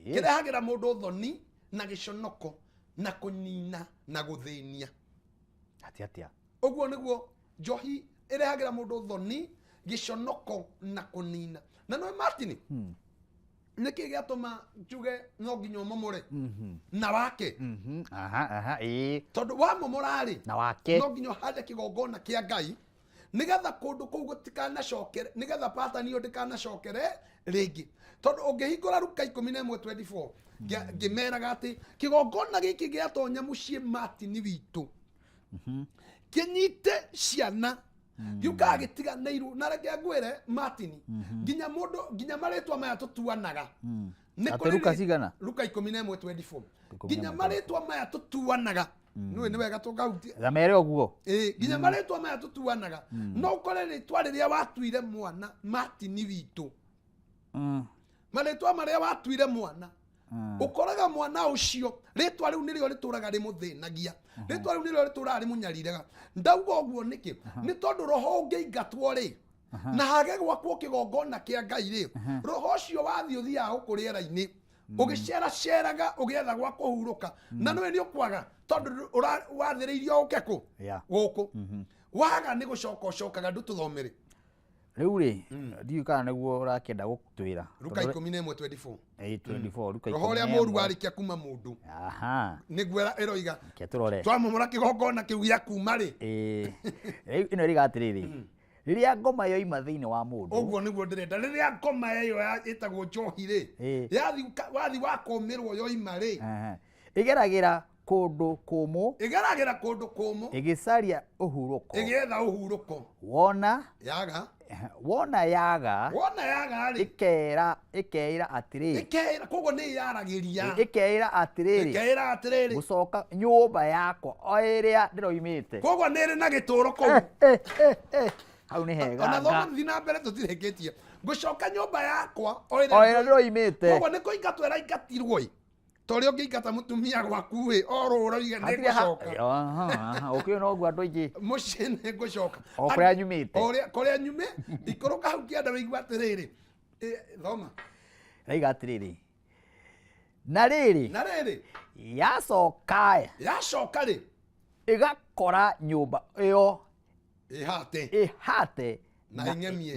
kĩrehagĩra mũndũ thoni na gĩconoko na kũnina na gũthĩnia atĩa ũguo nĩguo njohi ĩrehagĩra mũndũ thoni gĩconoko na kũnina na no Martin nĩkĩ gĩatũma njuge no nginya ũmomore na wake tondũ wamomora rĩ na wake no nginya hande kĩgongona kĩa Ngai nĩgetha kũndũ kũu gũtikanacokere nĩgetha pattern ĩyo ndĩkanacokere rĩngĩ tondũ ũngĩhingũra Luka 11:24 ngĩmeraga atĩ kĩgongona gĩkĩ gĩatonya mũciĩ Martin witũ kĩnyite ciana Yuka gĩtiganĩirwo na reke ngwĩre Martin nginya marĩtwa maya tũtuanaga nĩ Luka cigana Luka 11:24 nginya marĩtwa maya tũtuanaga nĩ wega tũkahutie gamere ũguo nginya marĩtwa maya tũtuanaga no ũkore rĩtwa rĩrĩa watuire mwana Martin witũ marĩtwa marĩa watuire mwana ukoraga mwana ũcio rĩtwa rĩu nĩrĩo rĩtũraga rĩmũthĩnagia rĩtwa rĩu nĩrĩo rĩtũraga rĩmũnyariraga ndauga ũguo nĩkĩ nĩ tondũ roho ũngĩingatwo rĩ na hage gwakwo kĩgongona kĩa Ngai rĩ roho ũcio wathiĩ ũthiaga gũkũrĩera-inĩ ũgĩceraceraga ũgĩetha gwa kũhurũka na nĩ ũkwaga tondũ wathĩrĩirio ũke kũ gũkũ waga nĩ gũcoka ũcokaga ndũtũthomere rĩu rĩ ndiũ kana nĩguo ũrakĩenda gũtwĩra Luka 11:24 24 Luka 11 roho ũrĩa mũru warĩkia kuma mũndũ nĩguo ĩroiga twamomora kĩgongona kĩu gĩa kuma rĩ ĩno ĩriga atĩrĩrĩ rĩrĩa ngoma yoima thĩinĩ wa mũndũ ũguo nĩguo ndĩrenda rĩrĩa ngoma ĩyo ĩtagwo njohi rĩ wathi wakomĩrwo yoima rĩ ĩgeragĩra kũndũ kũmũ ĩgĩcaria ũhurũko ĩgĩetha ũhurũko wona yaga ĩkeĩra atĩrĩrĩ koguo nĩ yaragĩria ĩkeĩra atĩrĩrĩ gũcoka nyũmba yakwa o ĩrĩa ndĩroimĩte koguo nĩ ĩrĩ na gĩtũũro kũu hau nĩ hega ona thoma thiĩ na mbere tũtirĩkĩtie gũcoka nyũmba yakwa o ĩrĩa ndĩroimĩte koguo nĩ kũingatwo ĩraingatirwo tore ũngĩingata mũtumia gwaku ĩ orũra iga nĩ gũcoka ũkĩona ũguo andũ aingĩ mũciĩ nĩ gũcoka o kũrĩa nyumĩte kũrĩa nyume ikũrũka hau kĩanda wĩigua atĩrĩrĩ thoma raiga atĩrĩrĩ na rĩrĩ yacoka rĩ ĩgakora nyũmba ĩyo ĩhate na ing'emie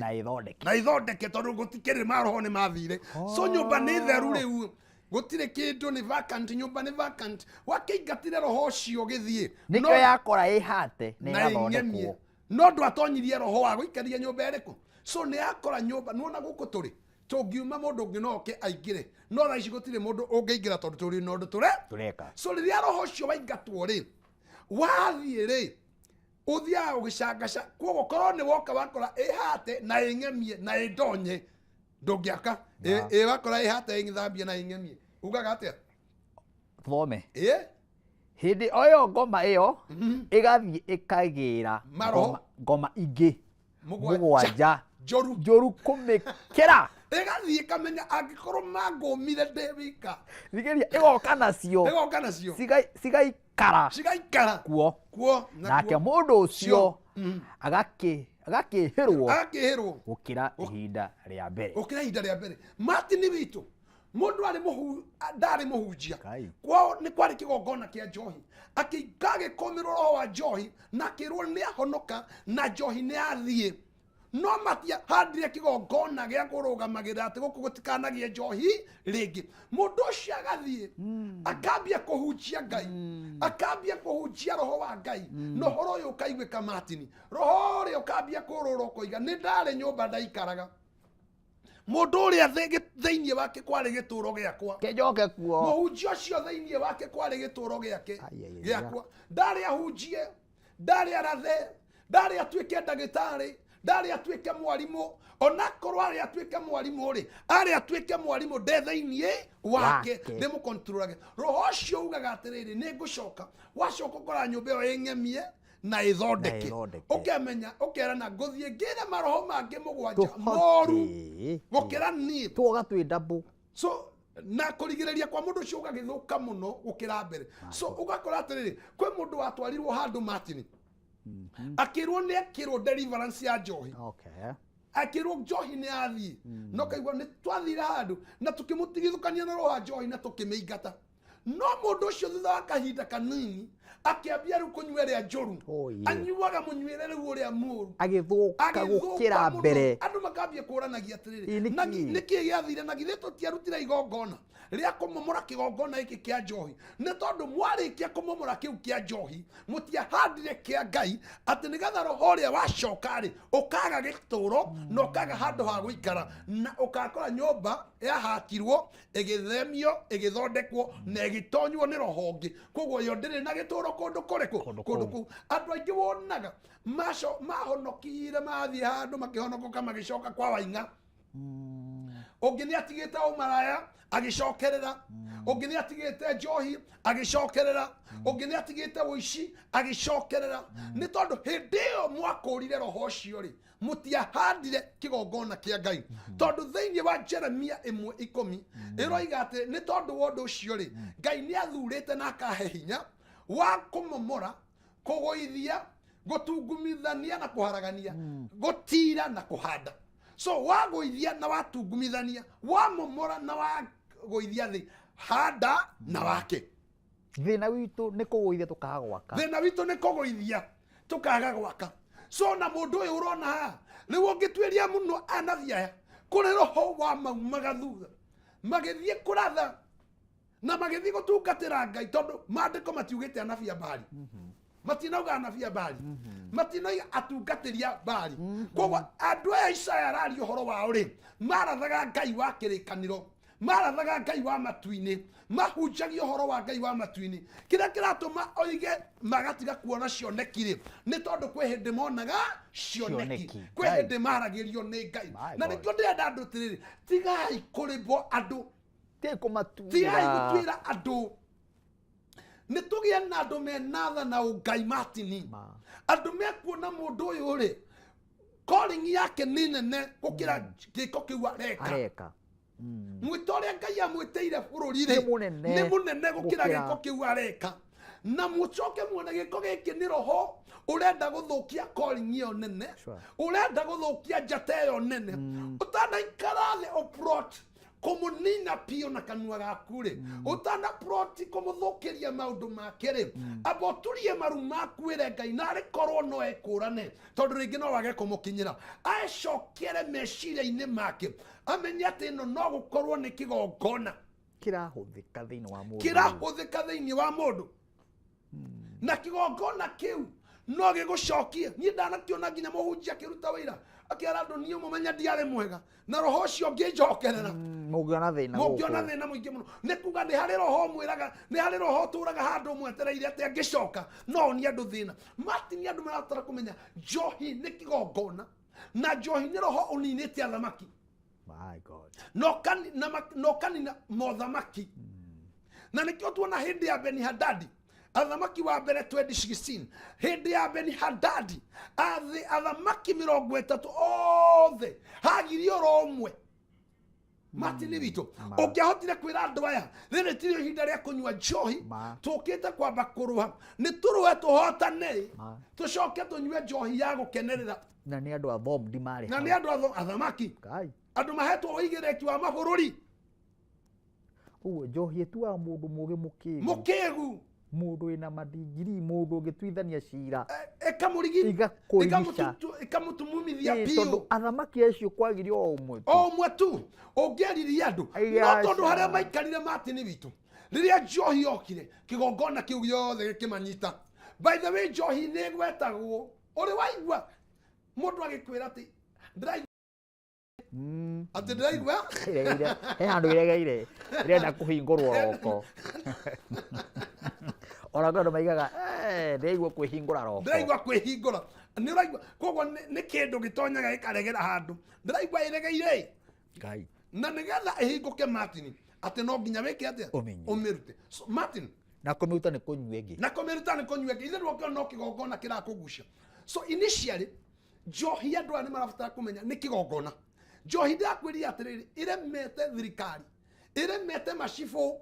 na ithondeke tondũ gũtikĩrĩ maroho nĩ mathire so nyũmba nĩ theru rĩu gũtirĩ kĩndũ nĩ vacant nyũmba nĩ vacant wakĩingatire roho ũcio gĩthiĩ nĩkĩo yakora ĩhate na ĩgathondekwo no ndwatonyirie roho wa gũikaria nyũmba ĩrĩkũ so nĩ yakora nyũmba nĩwona gũkũ tũrĩ tũngiuma mũndũ ũngĩ no oke aingĩre no thaa ici gũtirĩ mũndũ ũngĩingĩra tondũ tũrĩ na ũndũ tũreka so rĩrĩa roho ũcio waingatwo rĩ wathiĩ rĩ ũthiaga ũgĩcangaca koguo korwo nĩ woka wakora ĩhate na ĩng'emie na ĩndonye ndũngĩaka wakora ĩhate ĩng'ithambie na ĩng'emie ugaga atĩa thome hindi oyo ngoma iyo igathi ikagira ngoma ingi mugwanja njoru kumikira igathi ikamenya angikorwo mangomire ndewika thigeria igoka nacio cigaikara kuo nake mundu ucio agakihirwo gukira ihinda ria mbere Martin witu mundu ndari muhunjia kwao ni kwari kigongona kia njohi akigage komirwo roho wa njohi na kirwo ni ahonoka na njohi ni athie no matia handire kigongona gia kurugamagira ati guku gutikanagie njohi ringi mundu ucio agathie akambia kuhunjia Ngai akambia kuhunjia roho wa Ngai no horo uyu ukaiguika Martin roho ri ukambia kururo koiga ni ndari nyumba ndaikaraga mundu uria theinie wake kwari gituro giakwa kijoke kuo muhunjia ucio theinie wake kwari gituro giake giakwa ndari ahunjie ndari arathe ndari atuike ndagitari ndari atuike mwarimu onakorwo ari atuike mwarimu ri ari atuike mwarimu theinie wake ndemu controlage roho ucio ugaga atiriri ni ngucoka wacoka ukora nyumba iyo ing'emie na ithondeke ukemenya ukerana nguthie ngire maroho mangi mugwanja moru gukira ni tuoga twi double so na kurigireria kwa mundu ucio ugagithuka muno gukira mbere so ugakora atiriri kwi mundu watwarirwo handu Martin akirwo ni akirwo deliverance ya njohi akirwo njohi ni athie no kaigwa ni twathira handu na tukimutigithukania na roho njohi na tukimeingata no mundu ucio thutha wa kahinda kanini akiambia ru kunywerea njoru anyuaga munywere uria muru agithuka gukira mbere andu makambia kuranagia atiriri niki giathire na githe tutiarutira igongona ria kumomora kigongona iki kia njohi ni tondu mwarikia kumomora kiu kia njohi mutia handire kia Ngai ati nigetha roho ria wacokari ukaga gituro no kaga handu ha guikara na ukakora nyumba yahakirwo igithemio igithondekwo na igitonywo ni roho ngi koguo yo ndiri na gituro kundu kuriku andu aingi wonaga mahonokire mathie handu makihonokoka magicoka kwa wainga ungi ni atigite umaraya agicokerera ungi ni atigite njohi agicokerera ungi ni atigite uici agicokerera ni tondu hindi iyo mwakurire roho ucio ri mutiahandire kigongona kia Ngai tondu theinie wa Jeremia 1:10 iroiga ati ni tondu wondu ucio ri Ngai ni athurite na akahe hinya wa kumomora kugoithia gutungumithania na kuharagania gutira na kuhanda so wagoithia na watungumithania wamomora na wagoithia thi handa na wake thina witu ni kugoithia tukaga gwaka thina witu ni kugoithia tukaga gwaka so na mundu uyu urona ha riu ungitwiria muno anathia kuri roho wa maumaga thutha magithie kuratha na magithie gutungatira Ngai tondu maandiko matiugite anabia Bali matinauga anabia Bali matinauga atungatiria Bali koguo andu aya Isaya arari uhoro wao ri marathaga Ngai wa kirikaniro marathaga Ngai wa matuini mahunjagia uhoro wa Ngai wa matuini kira kiratuma oige magatiga kuona cioneki ri ni tondu kwi hindi monaga cioneki kwi hindi maragirio ni Ngai na nikio ndenda andu tiriri tigai kuribo andu tigai gutwira andu nitugie na andu menatha na Ngai Martin andu mekuona mundu uyu ri calling yake ni nene gukira giko kiu areka mwitoria Ngai amwiteire bururi ri ni munene gukira giko kiu areka na mucoke muone giko giki ni roho urenda guthukia calling iyo nene urenda guthukia njata iyo nene utanaikara the uprot kumunina pio na kanua gaku ri utana proti kumuthukiria maundu make ri aboturie maru maku ri Ngai na ri korwo no ekurane tondu ringi no wage kumukinyira acokere meciria-ini make amenye ati no no gukorwo ni kigongona kirahuthika thiini wa mundu na kigongona kiu no gigucokie ni ndanakiona nginya muhunjia kiruta wira akiara andu ni umenya ndiare mwega na roho ucio ngijokerera mugiona thina muingi muno ni kuga ni hari roho mwiraga ni hari roho turaga handu mwetereire ati angicoka no ni andu thina Martin andu maratara kumenya njohi ni kigongona na njohi ni roho uninite athamaki my God no kanina mothamaki na nikio tuona hindi ya Beni Hadadi athamaki wa mbere 2016 hindi ya Beni Hadadi athamaki 30 othe hagirio romwe Martin Vito okiahotire kwira andu aya riri tiri ihinda ria kunywa njohi tukite kwamba kuruha ni turuhe tuhotane tucoke tunywe njohi ya gukenerera na ni andu athom ndi mari na ni andu athamaki andu mahetwo uigireki wa mabururi uwe njohi etua mundu muge mukigu mundu ina madigiri mundu ugitwithania cira ekamurigi ikamutumumithia bio tondu athamaki acio kwagirio omwe tu ungeriria andu no tondu haria maikarire Martin Vito riria njohi yokire kigongona kiu giothe gikimanyita. By the way, njohi ni gwetagwo uri waigua mundu agikwira ati ati ndiraigua he handu iregeire irenda kuhingurwo roko ona ndo maigaga ndiraigua kwihingura roko ndiraigua kwihingura ni uraigua koguo ni kindu gitonyaga gikaregera handu ndiraigua iregeire ngai na nigetha ihinguke Martin ati no nginya wike atia umirute so Martin na kumiruta ni kunywengi ithe rwokio no kigongona kirakugusha. So initially njohi andu ani marabatara kumenya ni kigongona. Njohi ndakwiria atiriri iremete thirikari iremete mashifu.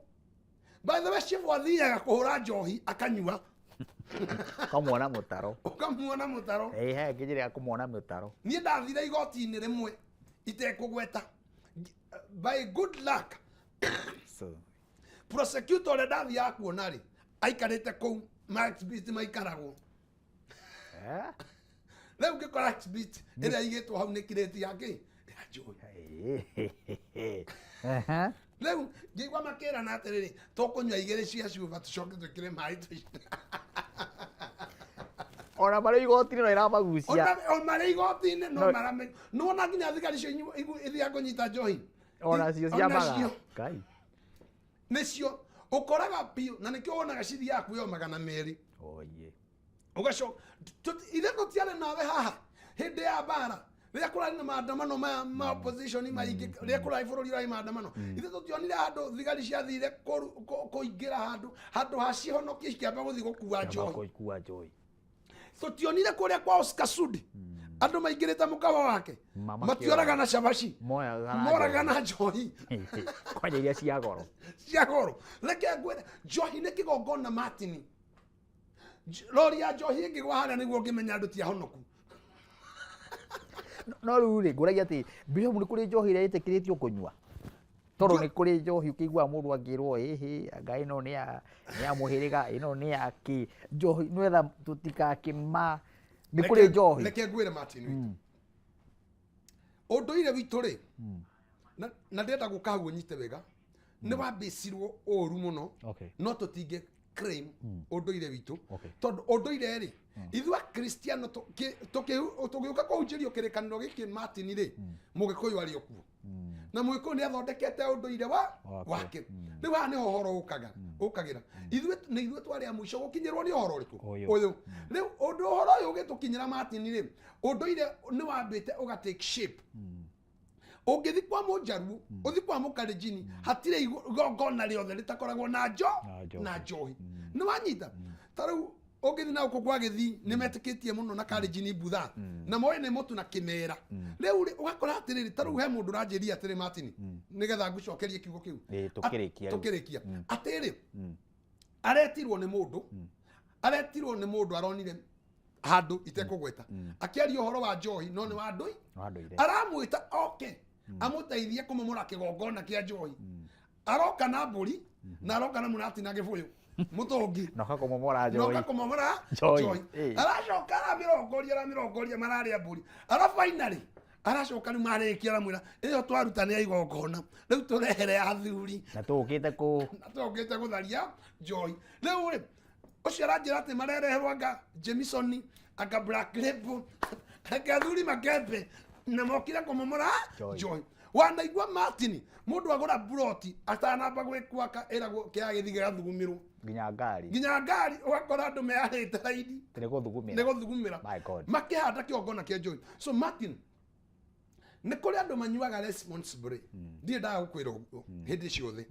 By the way, shifu athiaga kuhura njohi akanyua ukamwona mutaro he ngijire kumwona mutaro nie ndathire igoti-ini rimwe itekugweta by good luck so prosecutor le ndathia kuona ri aikarite kou Max Beat maikaragwo leo ngikora Max Beat ira igitwo hau ni kireti yake njohi leo ngigwa makera na atiriri tukunywa igere cia cuba tucoke twikire mai ona mari igoti-ini no iramagucia ona mari igoti-ini no marame no na nginya thigari cio ithia kunyita njohi ona cio cia maga kai nicio ukoraga pio na nikio wonaga ciri yaku yo 200 oye ugaco ithe tutiare nawe haha hindi ya bara riria kurari na maandamano ma opposition maingi riria kurari bururi rai maandamano ithe tutionire handu thigari ciathire kuingira handu hacihonokia cikiamba guthi gukua njohi tutionire kuria kwa Oscar Sudi andu maingirite mukawa wake matioraga na shabashi moraga na njohi kwanja iria cia goro reke ngwire njohi ni kigongona Martin rori ya njohi ingigwa haria niguo ngimenya andu ti ahonoku no ruri nguragia ati mbio ni kuri njohi iria itikiritio kunywa toro ni kuri njohi ukigwa mundu angirwo hihi ngai no ni ya muhiriga ino ni ya ki njohi nwetha tutikakima ni kuri njohi reke ngwire Martin unduire witu ri na ndenda guka gunyite wega ni wambicirwo oru muno no tutinge claim unduire witu tondu unduire ri ithua Kristiano tugiuka kuhunjirio kirikaniro giki Martin ri mugikuyu ari okuo na mwiko ni athondekete unduire wake riu haha niho horo ukagira ithuĩ twari a mwisho gukinyirwo ni uhoro uriku uyu riu uhoro uyu ugitukinyira Martin ri unduire ni wambite uga take shape ungithi kwa Mũjaruo uthi kwa Mũkalenjin hatire igongona riothe ritakoragwo na njohi ni wanyita tariu ungithi na uko kwa Githii ni metikitie muno na Kalenjin Butha na moe ni mutu na Kimera riu ugakora atiriri tariu he mundu ranjiria atiri Martin nigetha ngucokerie kiugo kiu tukirikia atiri aretirwo ni mundu aronire handu itekugweta akiaria uhoro wa njohi no ni wa ndui aramwita okay amuteithie kumumura kigongona kia njohi aroka na mburi na aroka na munati na gibuyu mutongi noka kumumura njohi aracoka aramirongoria mararia mburi ara finally aracoka ni marikia aramwira iyo twaruta ni igongona riu turehere athuri na tukite gutharia njohi riu ri ucio aranjira ati marereherwo anga Jameson anga Black Label anga athuri makembe na mokira kumumura njohi wanaigua Martin mundu agura broti atanamba gwikwa eragwo kia githige gathugumirwo nginya ngari ugakora andu mearite raidi ni guthugumira my god makihanda kiongona kia njohi. So Martin ni kuri andu manyuaga responsibly ndie ndaga gukwira hindi ciothe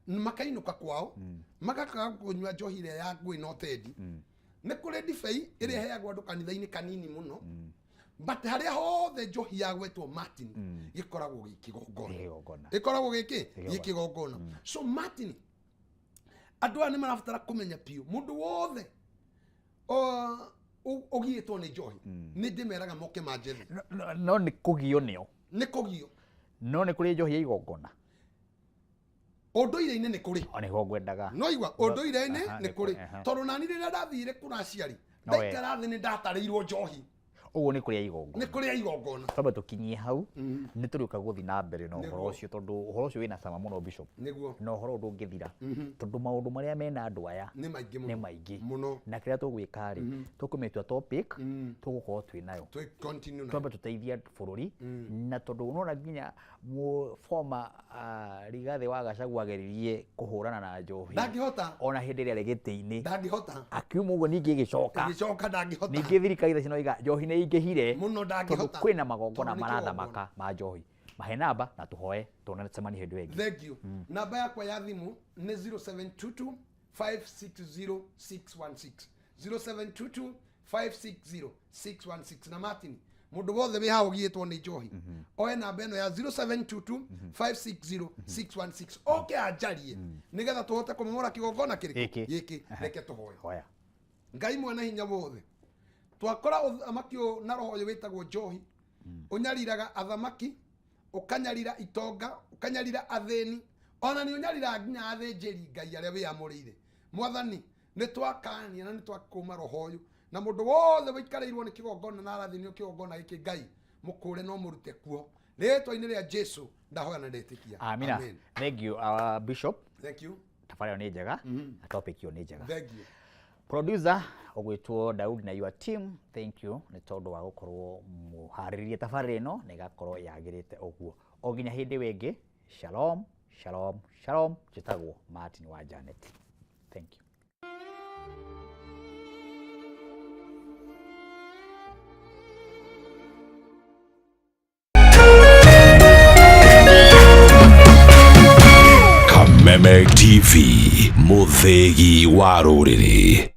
makainũka kwao magakaga kũnyua njohi ĩrĩa ya ngũĩ na ũtendi. Nĩ kũrĩ ndibei ĩrĩa ĩheagwo andũ kanitha-inĩ kanini mũno, but harĩa hothe njohi yagwetwo Martin gĩkoragwo gĩ kĩgongona. Gĩkoragwo gĩ kĩgongona. So Martin, andũ aya nĩ marabatara kũmenya piũ mũndũ wothe ũgiĩtwo nĩ njohi nĩ ndĩmeraga moke manjethe. No nĩ kũgio nĩo. Nĩ kũgio. No nĩ kũrĩ njohi ya igongona. Ũndũire-inĩ nĩ kũrĩ. O nĩho ngwendaga. No igua ũndũire-inĩ nĩ kũrĩ. Tondũ nani rĩrĩa ndathire kũraciari ndaikara thĩ nĩ ndatarĩirwo njohi. Ũguo nĩ kũrĩa igongona. Nĩ kũrĩa igongona. Twamba tũkinyie hau nĩ tũrĩũka gũthiĩ na mbere na ũhoro ũcio tondũ ũhoro ũcio wĩna cama mũno Bishop. Nĩguo. Na ũhoro ndũngĩthira tondũ maũndũ marĩa mena andũ aya nĩ maingĩ mũno. Na kĩrĩa tũgwĩka rĩ tũkũmĩtua topic tũgũkorwo twĩnayo. Twamba tũteithia bũrũri na tondũ ũnona nginya former Rigathĩ wa Gachagua ageririe kũhũrana na njohi. Ndangĩhota. Ona hĩndĩ ĩrĩa arĩ gĩtĩ-inĩ. Ndangĩhota. Akiuma ũguo ningĩ ĩgĩcoka. Ĩgĩcoka ndangĩhota. Ningĩ thirikari thaici no iga njohi nĩ ingĩhire mũno ndangĩhota. Kwĩna magongona marathamaka ma njohi. Mahe namba na tũhoe tuonane hĩndĩ ĩngĩ. Thank you. Namba yakwa ya thimũ nĩ 0722 560 616. 0722 560 616. Na Martin, mũndũ wothe wĩ haha ũgiĩtwo nĩ njohi oe namba ĩno ya 0722 560 616. Oke anjarie nĩgetha tũhote kũmemora kĩgongona kĩrĩkũ gĩkĩ. Reke tũhoe. Ngai mwene hinya wothe, twakora ũthamaki na roho ũyũ wĩtagwo njohi ũnyariraga athamaki, ũkanyarira itonga, ũkanyarira athĩni, ona nĩ ũnyarira nginya athĩnjĩri Ngai arĩa wĩamũrĩire. Mwathani nĩ twakania na nĩ twakũma roho ũyũ na mũndũ wothe wĩikarĩirwo nĩ kĩgongona na arathĩnio kĩgongona gĩkĩ Ngai mũkũre no mũrute kuo rĩtwa-inĩ rĩa Jesu ndahoya na ndetĩkia. Amina. Thank you Bishop. Thank you. Tabarĩra nĩ njega na topic ĩyo nĩ njega. Thank you. Producer ogwĩtwo Daudi na your team, thank you nĩ tondũ wa gũkorwo mũharĩrĩrie tabarĩra ĩno na ĩgakorwo yagĩrĩte ũguo. O nginya hĩndĩ wengĩ, shalom shalom shalom. Njĩtagwo Martin wa Janet. Thank you. Kameme TV, mũthĩgi wa rũrĩrĩ.